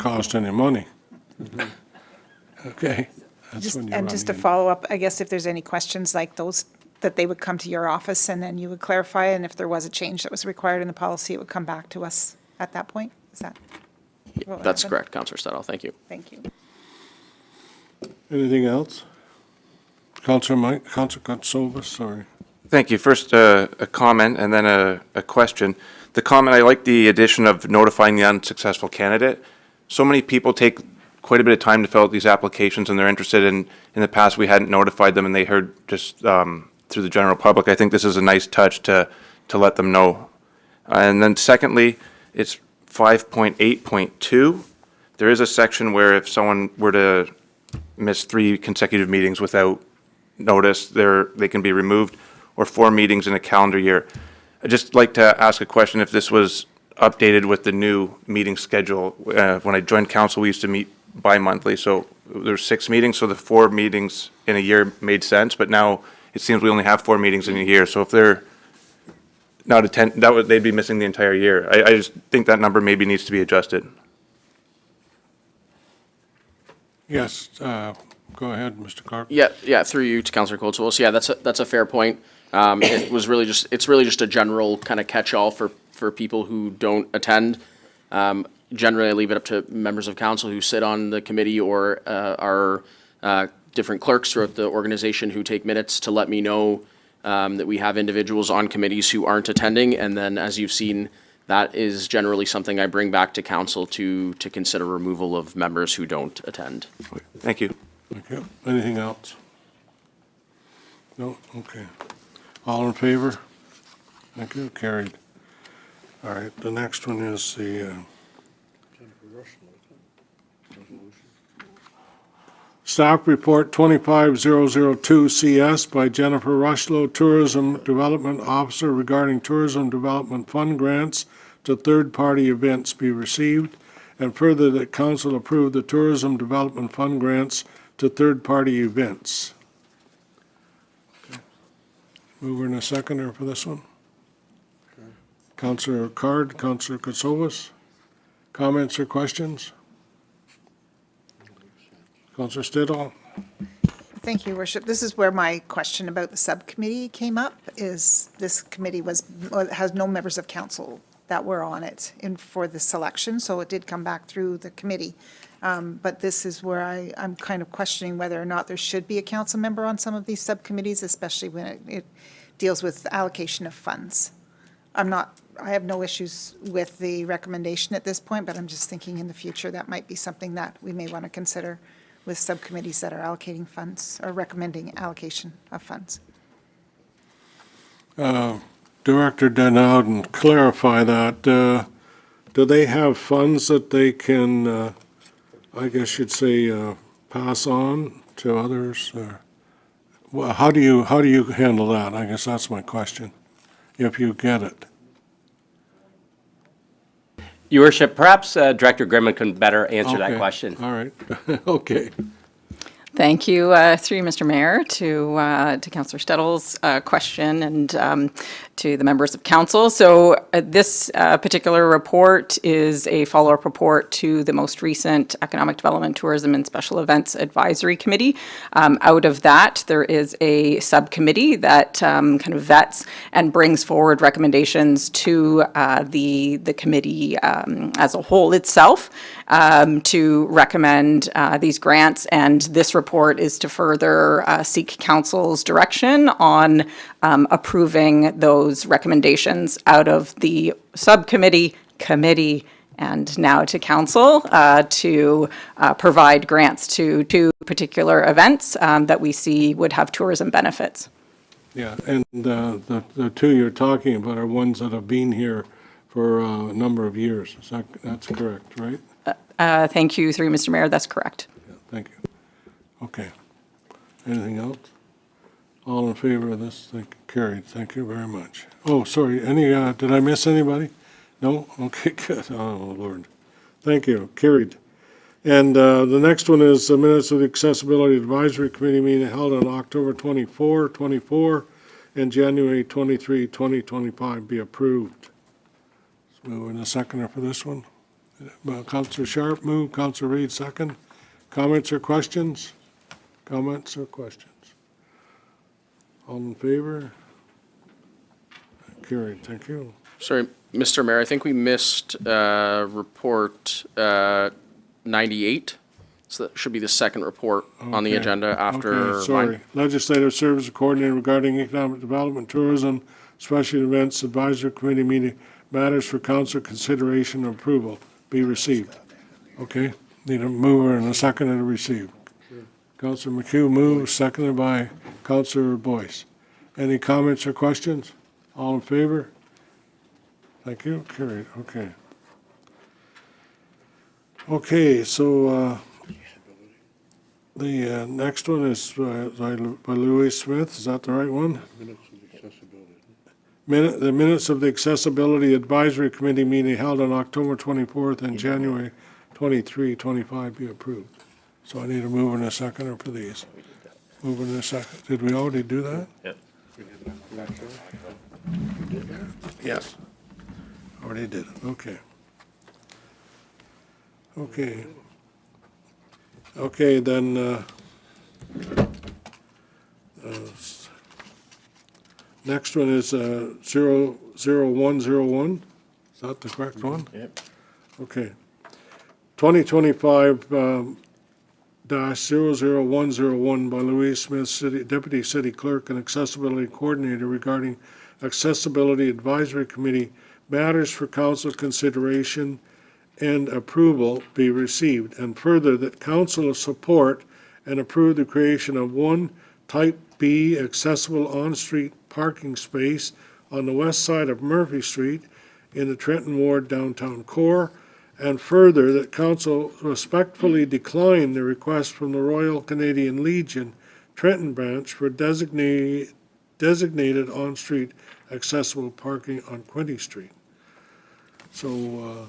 Cost any money. Okay. That's when you're And just to running in. follow up, I guess if there's any questions like those, that they would come to your office and then you would clarify, and if there was a change that was required in the policy, it would come back to us at that point? Is that? what would That's happen? correct, Councillor Stedall. Thank you. Thank you. Anything else? Councillor Mike, Councillor Katsovas, sorry. Thank you. First, a comment and then a question. The comment, I like the addition of notifying the unsuccessful candidate. So many people take quite a bit of time to fill out these applications and they're interested in the past we hadn't notified them and they heard just through the general public. I think this is a nice touch to let them know. And then secondly, it's 5.8.2. There is a section where if someone were to miss 3 consecutive meetings without notice, they can be removed, or 4 meetings in a calendar year. I'd just like to ask a question if this was updated with the new meeting schedule. When I joined council, we used to meet bi-monthly, so there's 6 meetings, so the 4 meetings in a year made sense, but now it seems we only have 4 meetings in a year, so if they're not they'd be missing the entire year. I just think that number maybe needs to be adjusted. Yes, go ahead, Mr. Carp. Yeah, through you to Councillor Coatswell. So yeah, that's a fair point. It's really just a general kind of catch-all for people who don't attend. Generally, I leave it up to members of council who sit on the committee or our different clerks throughout the organization who take minutes to let me know that we have individuals on committees who aren't attending. And then, as you've seen, that is generally something I bring back to council to consider removal of members who don't attend. Thank you. Thank you. Anything else? No? Okay. All in favor? Thank you. Carried. All right, the next one is the Staff Report 25002 CS by Jennifer Rushlow, Tourism Development Officer, regarding Tourism Development Fund grants to third-party events be received, and further that Council approve the Tourism Development Fund grants to third-party events. Okay. Mover and a seconder for this one. Councillor Card, Councillor Katsovas, comments or questions? Councillor Stidall. Thank you, Your Worship. This is where my question about the subcommittee came up, is this committee has no members of council that were on it for the selection, so it did come back through the committee. But this is where I'm kind of questioning whether or not there should be a council member on some of these subcommittees, especially when it deals with allocation of funds. I have no issues with the recommendation at this point, but I'm just thinking in the future that might be something that we may want to consider with subcommittees that are allocating funds or recommending allocation of funds. Director Denowden, clarify that. Do they have funds that they can, I guess you'd say, pass on to others? Or, well, how do you handle that? I guess that's my question, if you get it. Your Worship, perhaps Director Grimman can better answer that Okay. question. All right. Okay. Thank you, through you, Mr. Mayor, to Councillor Stettle's question and to the members of council. So this particular report is a follow-up report to the most recent Economic Development, Tourism and Special Events Advisory Committee. Out of that, there is a subcommittee that kind of vets and brings forward recommendations to the committee as a whole itself to recommend these grants, and this report is to further seek council's direction on approving those recommendations out of the subcommittee, committee, and now to council to provide grants to two particular events that we see would have tourism benefits. Yeah, and the two you're talking about are ones that have been here for a number of years. That's correct, right? Thank you, through Mr. Mayor, that's correct. Yeah, thank you. Okay. Anything else? All in favor of this? Carried. Thank you very much. Oh, sorry. Did I miss anybody? No? Okay, good. Oh, Lord. Thank you. Carried. And the next one is the minutes of the Accessibility Advisory Committee meeting held on October 24 and January 23, 2025 be approved. So move in a seconder for this one. Councillor Sharp move, Councillor Reid second. Comments or questions? Comments or questions? All in favor? Carried. Thank you. Sorry, Mr. Mayor, I think we missed report 98. So that should be the second report on the Okay. agenda after Okay, sorry. mine. Legislative Service Coordinator regarding economic development, tourism, special events, advisory committee meeting, matters for council consideration and approval be received. Okay, need a mover and a seconder to receive. Councillor McHugh moves, seconded by Councillor Boyce. Any comments or questions? All in favor? Thank you. Carried. Okay. Okay, so the next one is by Louis Smith. Is that the right one? The minutes of the Accessibility Advisory Committee meeting held on October 24th and January 23, 25 be approved. So I need a mover and a seconder for these. Mover and a second. Did we already do that? Yep. Yes. Already did it. Okay. Okay. Okay, then, next one is 00101. Is that the correct one? Yep. Okay. 2025 -00101 by Louise Smith, Deputy City Clerk and Accessibility Coordinator regarding Accessibility Advisory Committee matters for council consideration and approval be received, and further that council support and approve the creation of one Type B accessible on-street parking space on the west side of Murphy Street in the Trenton Ward downtown core, and further that council respectfully decline the request from the Royal Canadian Legion Trenton branch for designated on-street accessible parking on Quinte Street. So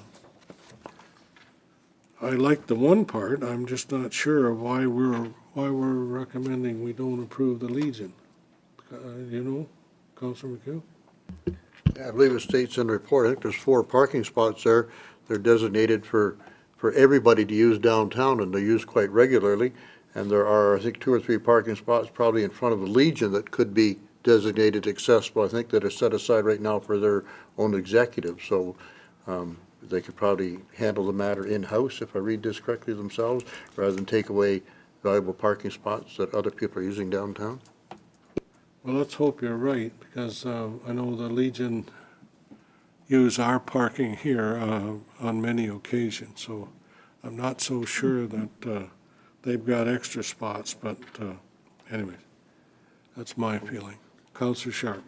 I like the one part. I'm just not sure of why we're recommending we don't approve the Legion. You know, Councilor McHugh? I believe it states in the report, I think there's 4 parking spots there. They're designated for everybody to use downtown, and they're used quite regularly. And there are, I think, 2 or 3 parking spots probably in front of the Legion that could be designated accessible. I think that are set aside right now for their own executives. So they could probably handle the matter in-house, if I read this correctly, themselves, rather than take away valuable parking spots that other people are using downtown. Well, let's hope you're right, because I know the Legion use our parking here on many occasions, so I'm not so sure that they've got extra spots, but anyway, that's my feeling. Councillor Sharp.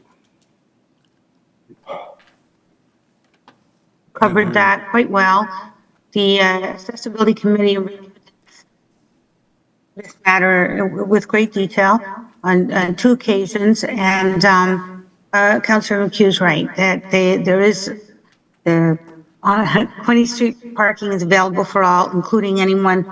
Covered that quite well. The Accessibility Committee reviewed this matter with great detail on 2 occasions, and Councillor McHugh's right, that there is the Quinte Street parking is available for all, including anyone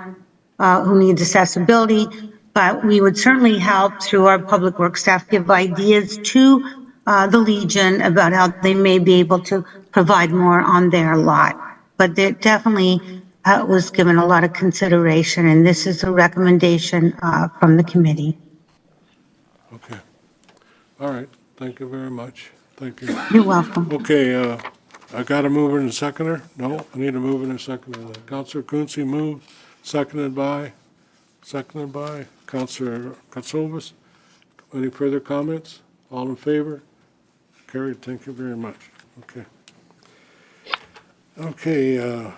who needs accessibility, but we would certainly help through our public works staff give ideas to the Legion about how they may be able to provide more on their lot. But it definitely was given a lot of consideration, and this is a recommendation from the committee. Okay. All right. Thank you very much. Thank you. You're welcome. Okay, I got a mover and a seconder? No, I need a mover and a seconder. Councillor Quinte moved, seconded by Councillor Katsovas. Any further comments? All in favor? Carried. Thank you very much. Okay. Okay,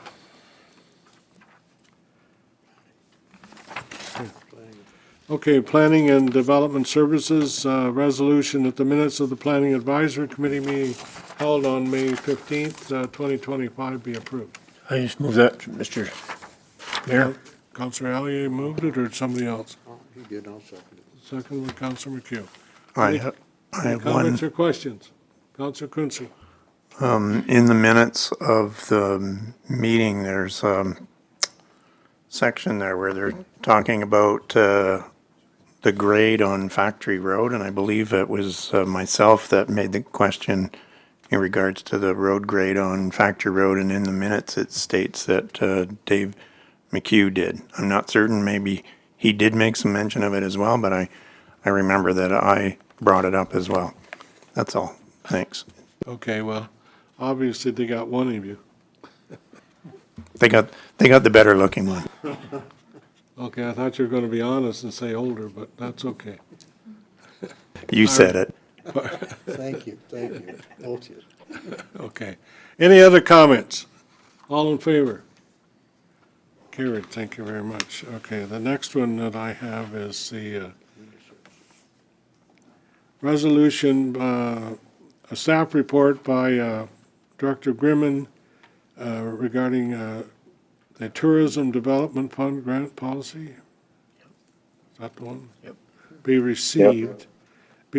okay, Planning and Development Services, resolution that the minutes of the Planning Advisory Committee meeting held on May 15th, 2025 be approved. I just move that, Mr. Mayor. Councillor Allier moved it, or somebody else? He did, I'll second it. Second with Councillor McHugh. I Any have comments one. or questions? Councillor Quincy. In the minutes of the meeting, there's a section there where they're talking about the grade on Factory Road, and I believe it was myself that made the question in regards to the road grade on Factory Road, and in the minutes it states that Dave McHugh did. I'm not certain, maybe he did make some mention of it as well, but I remember that I brought it up as well. That's all. Thanks. Okay, well, obviously they got one of you. They got the better looking one. Okay, I thought you were going to be honest and say older, but that's okay. You said it. Thank you. Both you. Okay. Any other comments? All in favor? Carried, thank you very much. Okay, the next one that I have is the resolution, a staff report by Director Grimman regarding the Tourism Development Fund grant policy. Is that the one? Yep. Be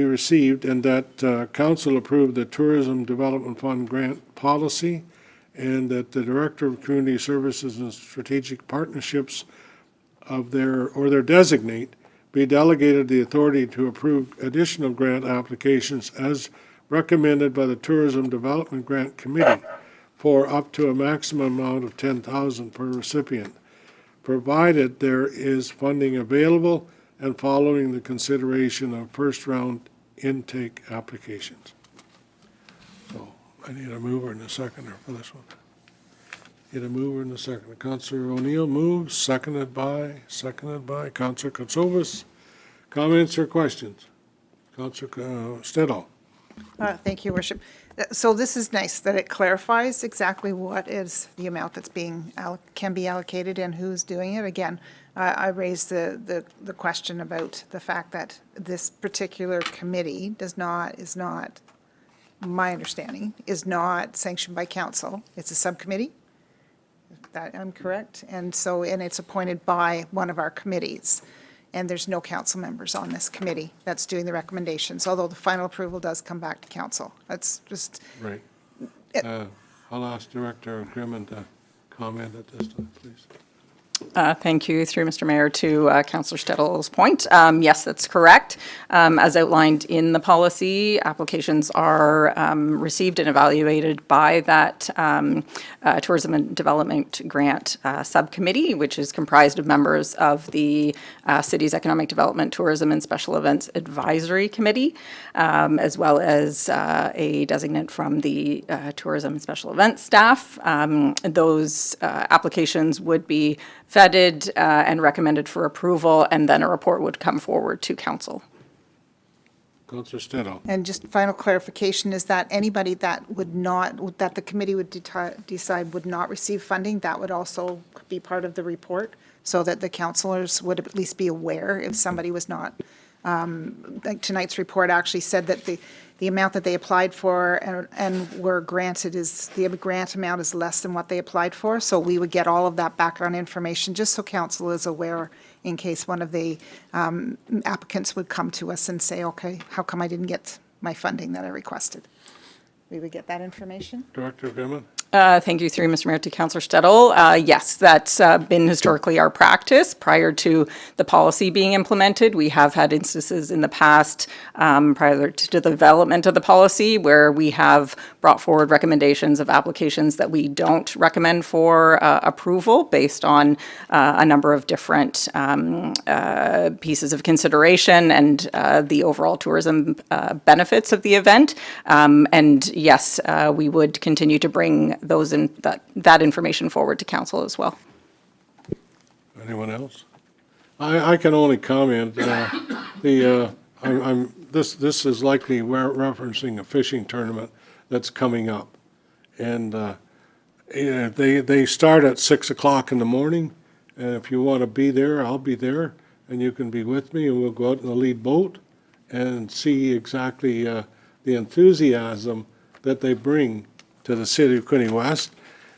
received, and that council approved the Tourism Development Fund grant policy, and that the Director of Community Services and Strategic Partnerships of their designate be delegated the authority to approve additional grant applications as recommended by the Tourism Development Grant Committee for up to a maximum amount of $10,000 per recipient, provided there is funding available and following the consideration of first-round intake applications. So I need a mover and a seconder for this one. Need a mover and a seconder. Councillor O'Neill moves, seconded by Councillor Katsovas. Comments or questions? Councillor Stedall. Thank you, Worship. So this is nice that it clarifies exactly what is the amount that's can be allocated and who's doing it. Again, I raised the question about the fact that this particular committee is not, my understanding, is not sanctioned by council. It's a subcommittee. Is that I'm correct? And it's appointed by one of our committees. And there's no council members on this committee that's doing the recommendations, although the final approval does come back to council. That's just. Right. I'll ask Director Grimman to comment at this time, please. Thank you, through Mr. Mayor, to Councillor Stettle's point. Yes, that's correct. As outlined in the policy, applications are received and evaluated by that Tourism and Development Grant Subcommittee, which is comprised of members of the City's Economic Development, Tourism and Special Events Advisory Committee, as well as a designate from the Tourism and Special Events staff. Those applications would be vetted and recommended for approval, and then a report would come forward to council. Councillor Stedall. And just final clarification is that anybody that the committee would decide would not receive funding, that would also be part of the report, so that the councillors would at least be aware if somebody was not. Like tonight's report actually said that the amount that they applied for and were granted the grant amount is less than what they applied for. So we would get all of that background information just so council is aware in case one of the applicants would come to us and say, okay, how come I didn't get my funding that I requested? We would get that information. Director Grimman. Thank you, through Mr. Mayor, to Councillor Stedall. Yes, that's been historically our practice prior to the policy being implemented. We have had instances in the past prior to the development of the policy where we have brought forward recommendations of applications that we don't recommend for approval based on a number of different pieces of consideration and the overall tourism benefits of the event. And yes, we would continue to bring that information forward to council as well. Anyone else? I can only comment. This is likely referencing a fishing tournament that's coming up, and They start at 6 o'clock in the morning, and if you want to be there, I'll be there, and you can be with me, and we'll go out in the lead boat and see exactly the enthusiasm that they bring to the city of Quinte West.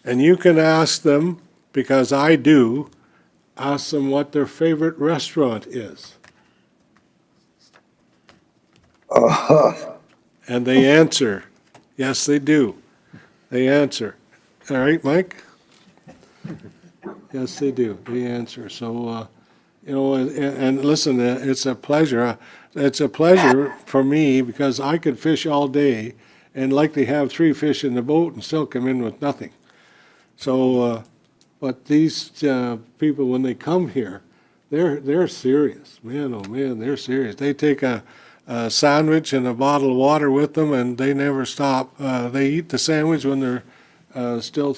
And you can ask them, because I do, ask them what their favorite restaurant is. And they answer. Yes, they do. They answer. All right, Mike? Yes, they do. They answer. So, and listen, it's a pleasure. It's a pleasure for me because I could fish all day and likely have 3 fish in the boat and still come in with nothing. So, but these people, when they come here, they're serious. Man, oh man, they're serious. They take a sandwich and a bottle of water with them, and they never stop. They eat the sandwich when they're still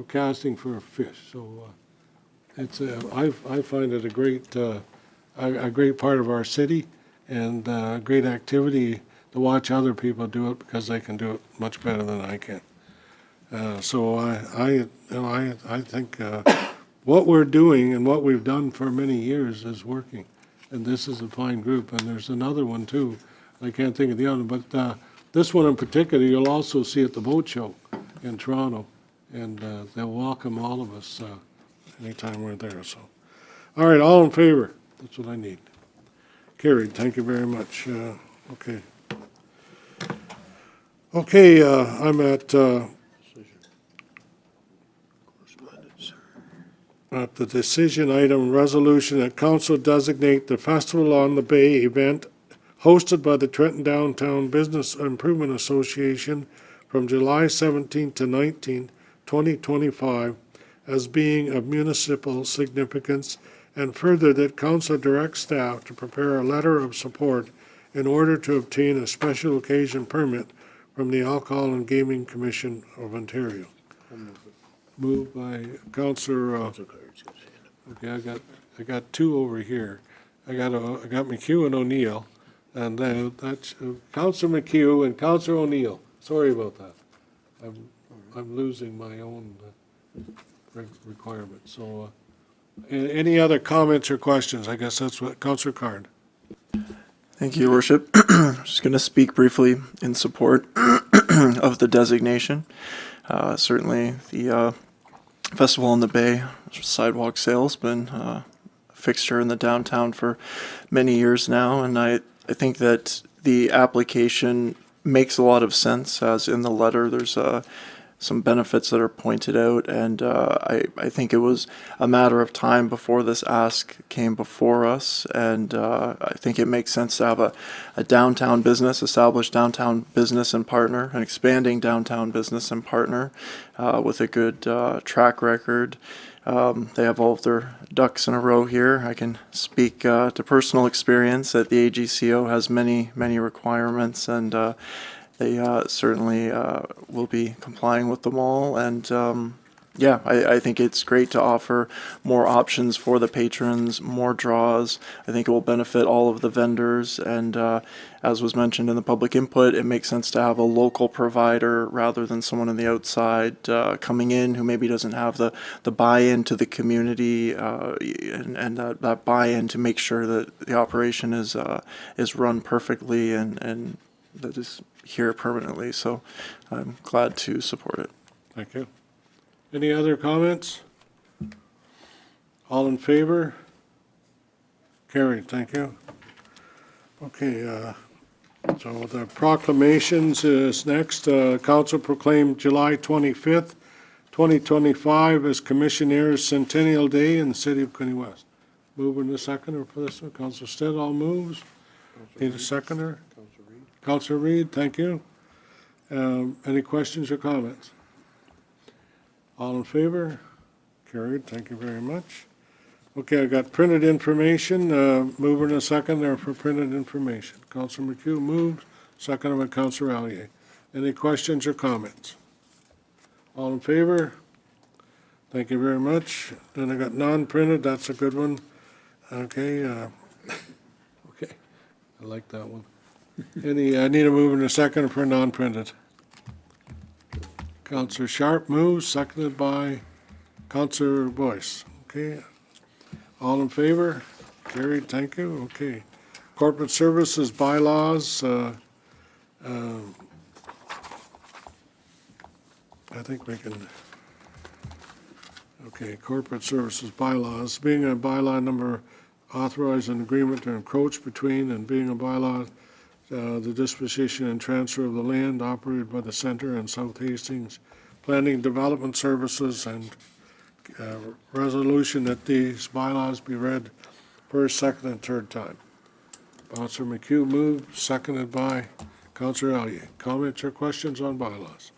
casting for fish. So it's I find it a great part of our city, and a great activity to watch other people do it because they can do it much better than I can. So I think what we're doing and what we've done for many years is working, and this is a fine group. And there's another one too. I can't think of the other, but this one in particular you'll also see at the boat show in Toronto, and they'll welcome all of us anytime we're there. So, all right, all in favor? That's what I need. Carried. Thank you very much. Okay. Okay, I'm at the decision item resolution that council designate the Festival on the Bay event hosted by the Trenton Downtown Business Improvement Association from July 17th to 19th, 2025 as being of municipal significance, and further that council direct staff to prepare a letter of support in order to obtain a special occasion permit from the Alcohol and Gaming Commission of Ontario. Moved by Councillor. Okay, I got 2 over here. I got McHugh and O'Neill, and then that's Councillor McHugh and Councillor O'Neill. Sorry about that. I'm losing my own requirements. So, any other comments or questions? I guess that's what Councillor Card. Thank you, Your Worship. I'm just going to speak briefly in support of the designation. Certainly, the Festival on the Bay sidewalk sale's been a fixture in the downtown for many years now, and I think that the application makes a lot of sense. As in the letter, there's some benefits that are pointed out, and I think it was a matter of time before this ask came before us, and I think it makes sense to have a downtown business, established downtown business and partner, an expanding downtown business and partner with a good track record. They have all of their ducks in a row here. I can speak to personal experience that the AGCO has many requirements, and they certainly will be complying with them all. And yeah, I think it's great to offer more options for the patrons, more draws. I think it will benefit all of the vendors. And as was mentioned in the public input, it makes sense to have a local provider rather than someone on the outside coming in who maybe doesn't have the buy-in to the community and that buy-in to make sure that the operation is run perfectly and that is here permanently. So I'm glad to support it. Thank you. Any other comments? All in favor? Carried. Thank you. Okay, so the proclamations is next. Council proclaimed July 25th, 2025 as Commissioner's Centennial Day in the city of Quinte West. Mover and a seconder for this one. Councilor Stead, all moves. Need a seconder? Councilor Reid, thank you. Any questions or comments? All in favor? Carried. Thank you very much. Okay, I got printed information. Mover and a seconder for printed information. Councilor McHugh moved, seconded by Councilor Allier. Any questions or comments? All in favor? Thank you very much. Then I got non-printed. That's a good one. Okay. Okay. I like that one. I need a mover and a second for non-printed. Counselor Sharp moves, seconded by Counselor Boyce. Okay. All in favor? Carried, thank you. Okay. Corporate services bylaws. I think we can, okay, corporate services bylaws. Being a bylaw number authorize an agreement to encroach between and being a bylaw, the disposition and transfer of the land operated by the Center and South Hastings Planning Development Services, and resolution that these bylaws be read first, second, and third time. Councillor McHugh moved, seconded by Councillor Elliott. Comments or questions on bylaws?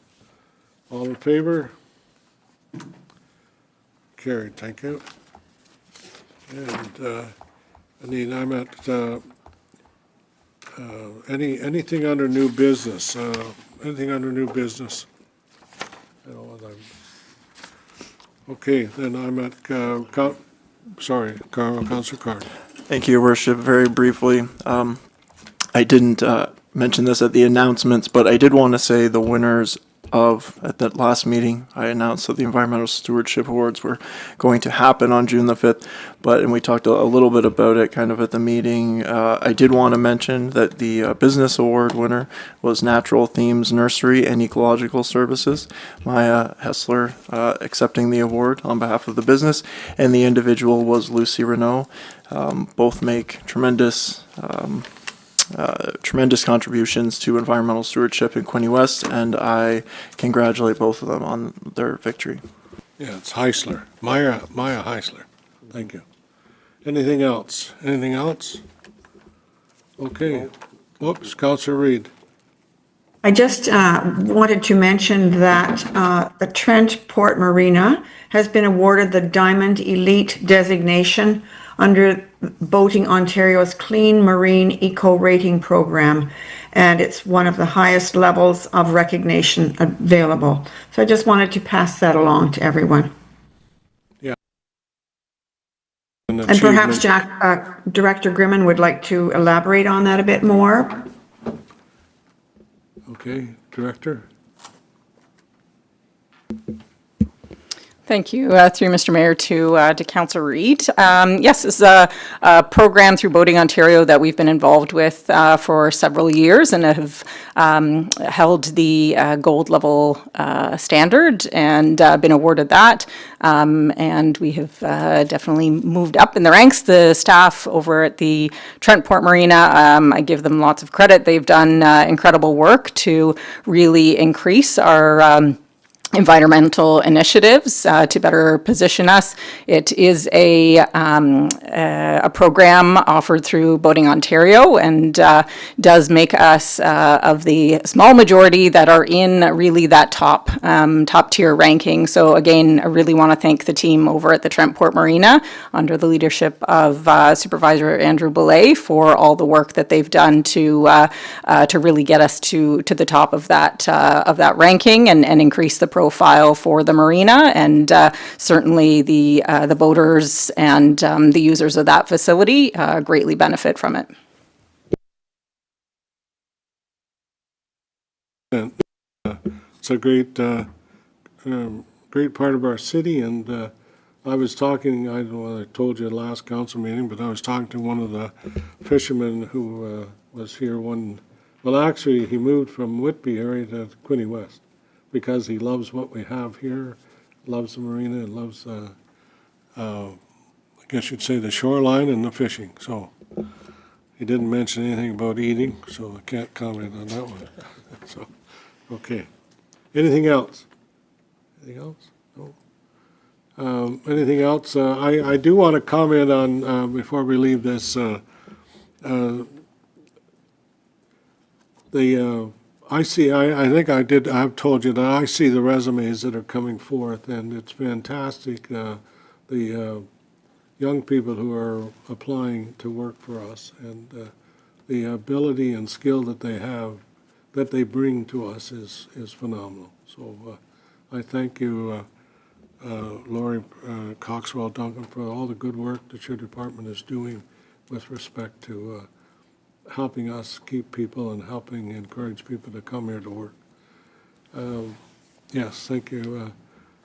All in favor? Carried, thank you. And I'm at anything under new business. Anything under new business? I don't know what okay, then I'm at Councillor Card. Thank you, Your Worship. Very briefly, I didn't mention this at the announcements, but I did want to say the winners at that last meeting, I announced that the Environmental Stewardship Awards were going to happen on June the 5th, and we talked a little bit about it kind of at the meeting. I did want to mention that the Business Award winner was Natural Themes Nursery and Ecological Services, Maya Hessler accepting the award on behalf of the business, and the individual was Lucy Renault. Both make tremendous contributions to environmental stewardship in Quinte West, and I congratulate both of them on their victory. Yeah, it's Heisler, Maya Heisler. Thank you. Anything else? Anything else? Okay. Whoops, Councillor Reid. I just wanted to mention that the Trent Port Marina has been awarded the Diamond Elite designation under Boating Ontario's Clean Marine Eco Rating Program, and it's one of the highest levels of recognition available. So I just wanted to pass that along to everyone. Yeah. And perhaps Director Grimman would like to elaborate on that a bit more. Okay, Director. Thank you, through Mr. Mayor, to Councillor Reid. Yes, this is a program through Boating Ontario that we've been involved with for several years and have held the gold level standard and been awarded that. And we have definitely moved up in the ranks. The staff over at the Trent Port Marina, I give them lots of credit. They've done incredible work to really increase our environmental initiatives to better position us. It is a program offered through Boating Ontario and does make us of the small majority that are in really that top tier ranking. So again, I really want to thank the team over at the Trent Port Marina under the leadership of Supervisor Andrew Belay for all the work that they've done to really get us to the top of that ranking and increase the profile for the marina, and certainly the boaters and the users of that facility greatly benefit from it. It's a great part of our city, and I was talking, I don't know, I told you at the last council meeting, but I was talking to one of the fishermen who was here well, actually, he moved from Whitby area to Quinte West, because he loves what we have here, loves the marina, and loves, I guess you'd say, the shoreline and the fishing. So he didn't mention anything about eating, so I can't comment on that one. So, okay. Anything else? Anything else? No. Anything else? I do want to comment on, before we leave this, I think I've told you that I see the resumes that are coming forth, and it's fantastic, the young people who are applying to work for us, and the ability and skill that they have, that they bring to us is phenomenal. So I thank you, Laurie Coxwell Duncan, for all the good work that your department is doing with respect to helping us keep people and helping encourage people to come here to work. Yes, thank you.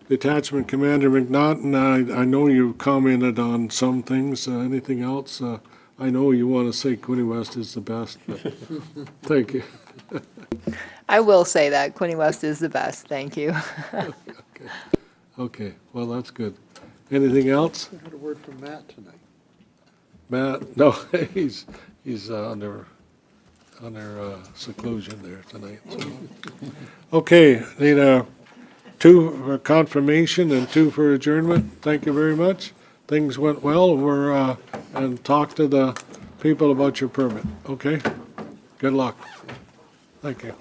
Detachment Commander McNaughton, I know you commented on some things. Anything else? I know you want to say Quinte West is the best, but thank you. I will say that Quinte West is the best. Thank you. Okay, well, that's good. Anything else? I got a word from Matt tonight. Matt, no, he's under seclusion there tonight. So. Okay, need 2 for confirmation and 2 for adjournment. Thank you very much. Things went well. We're and talk to the people about your permit. Okay. Good luck. Thank you.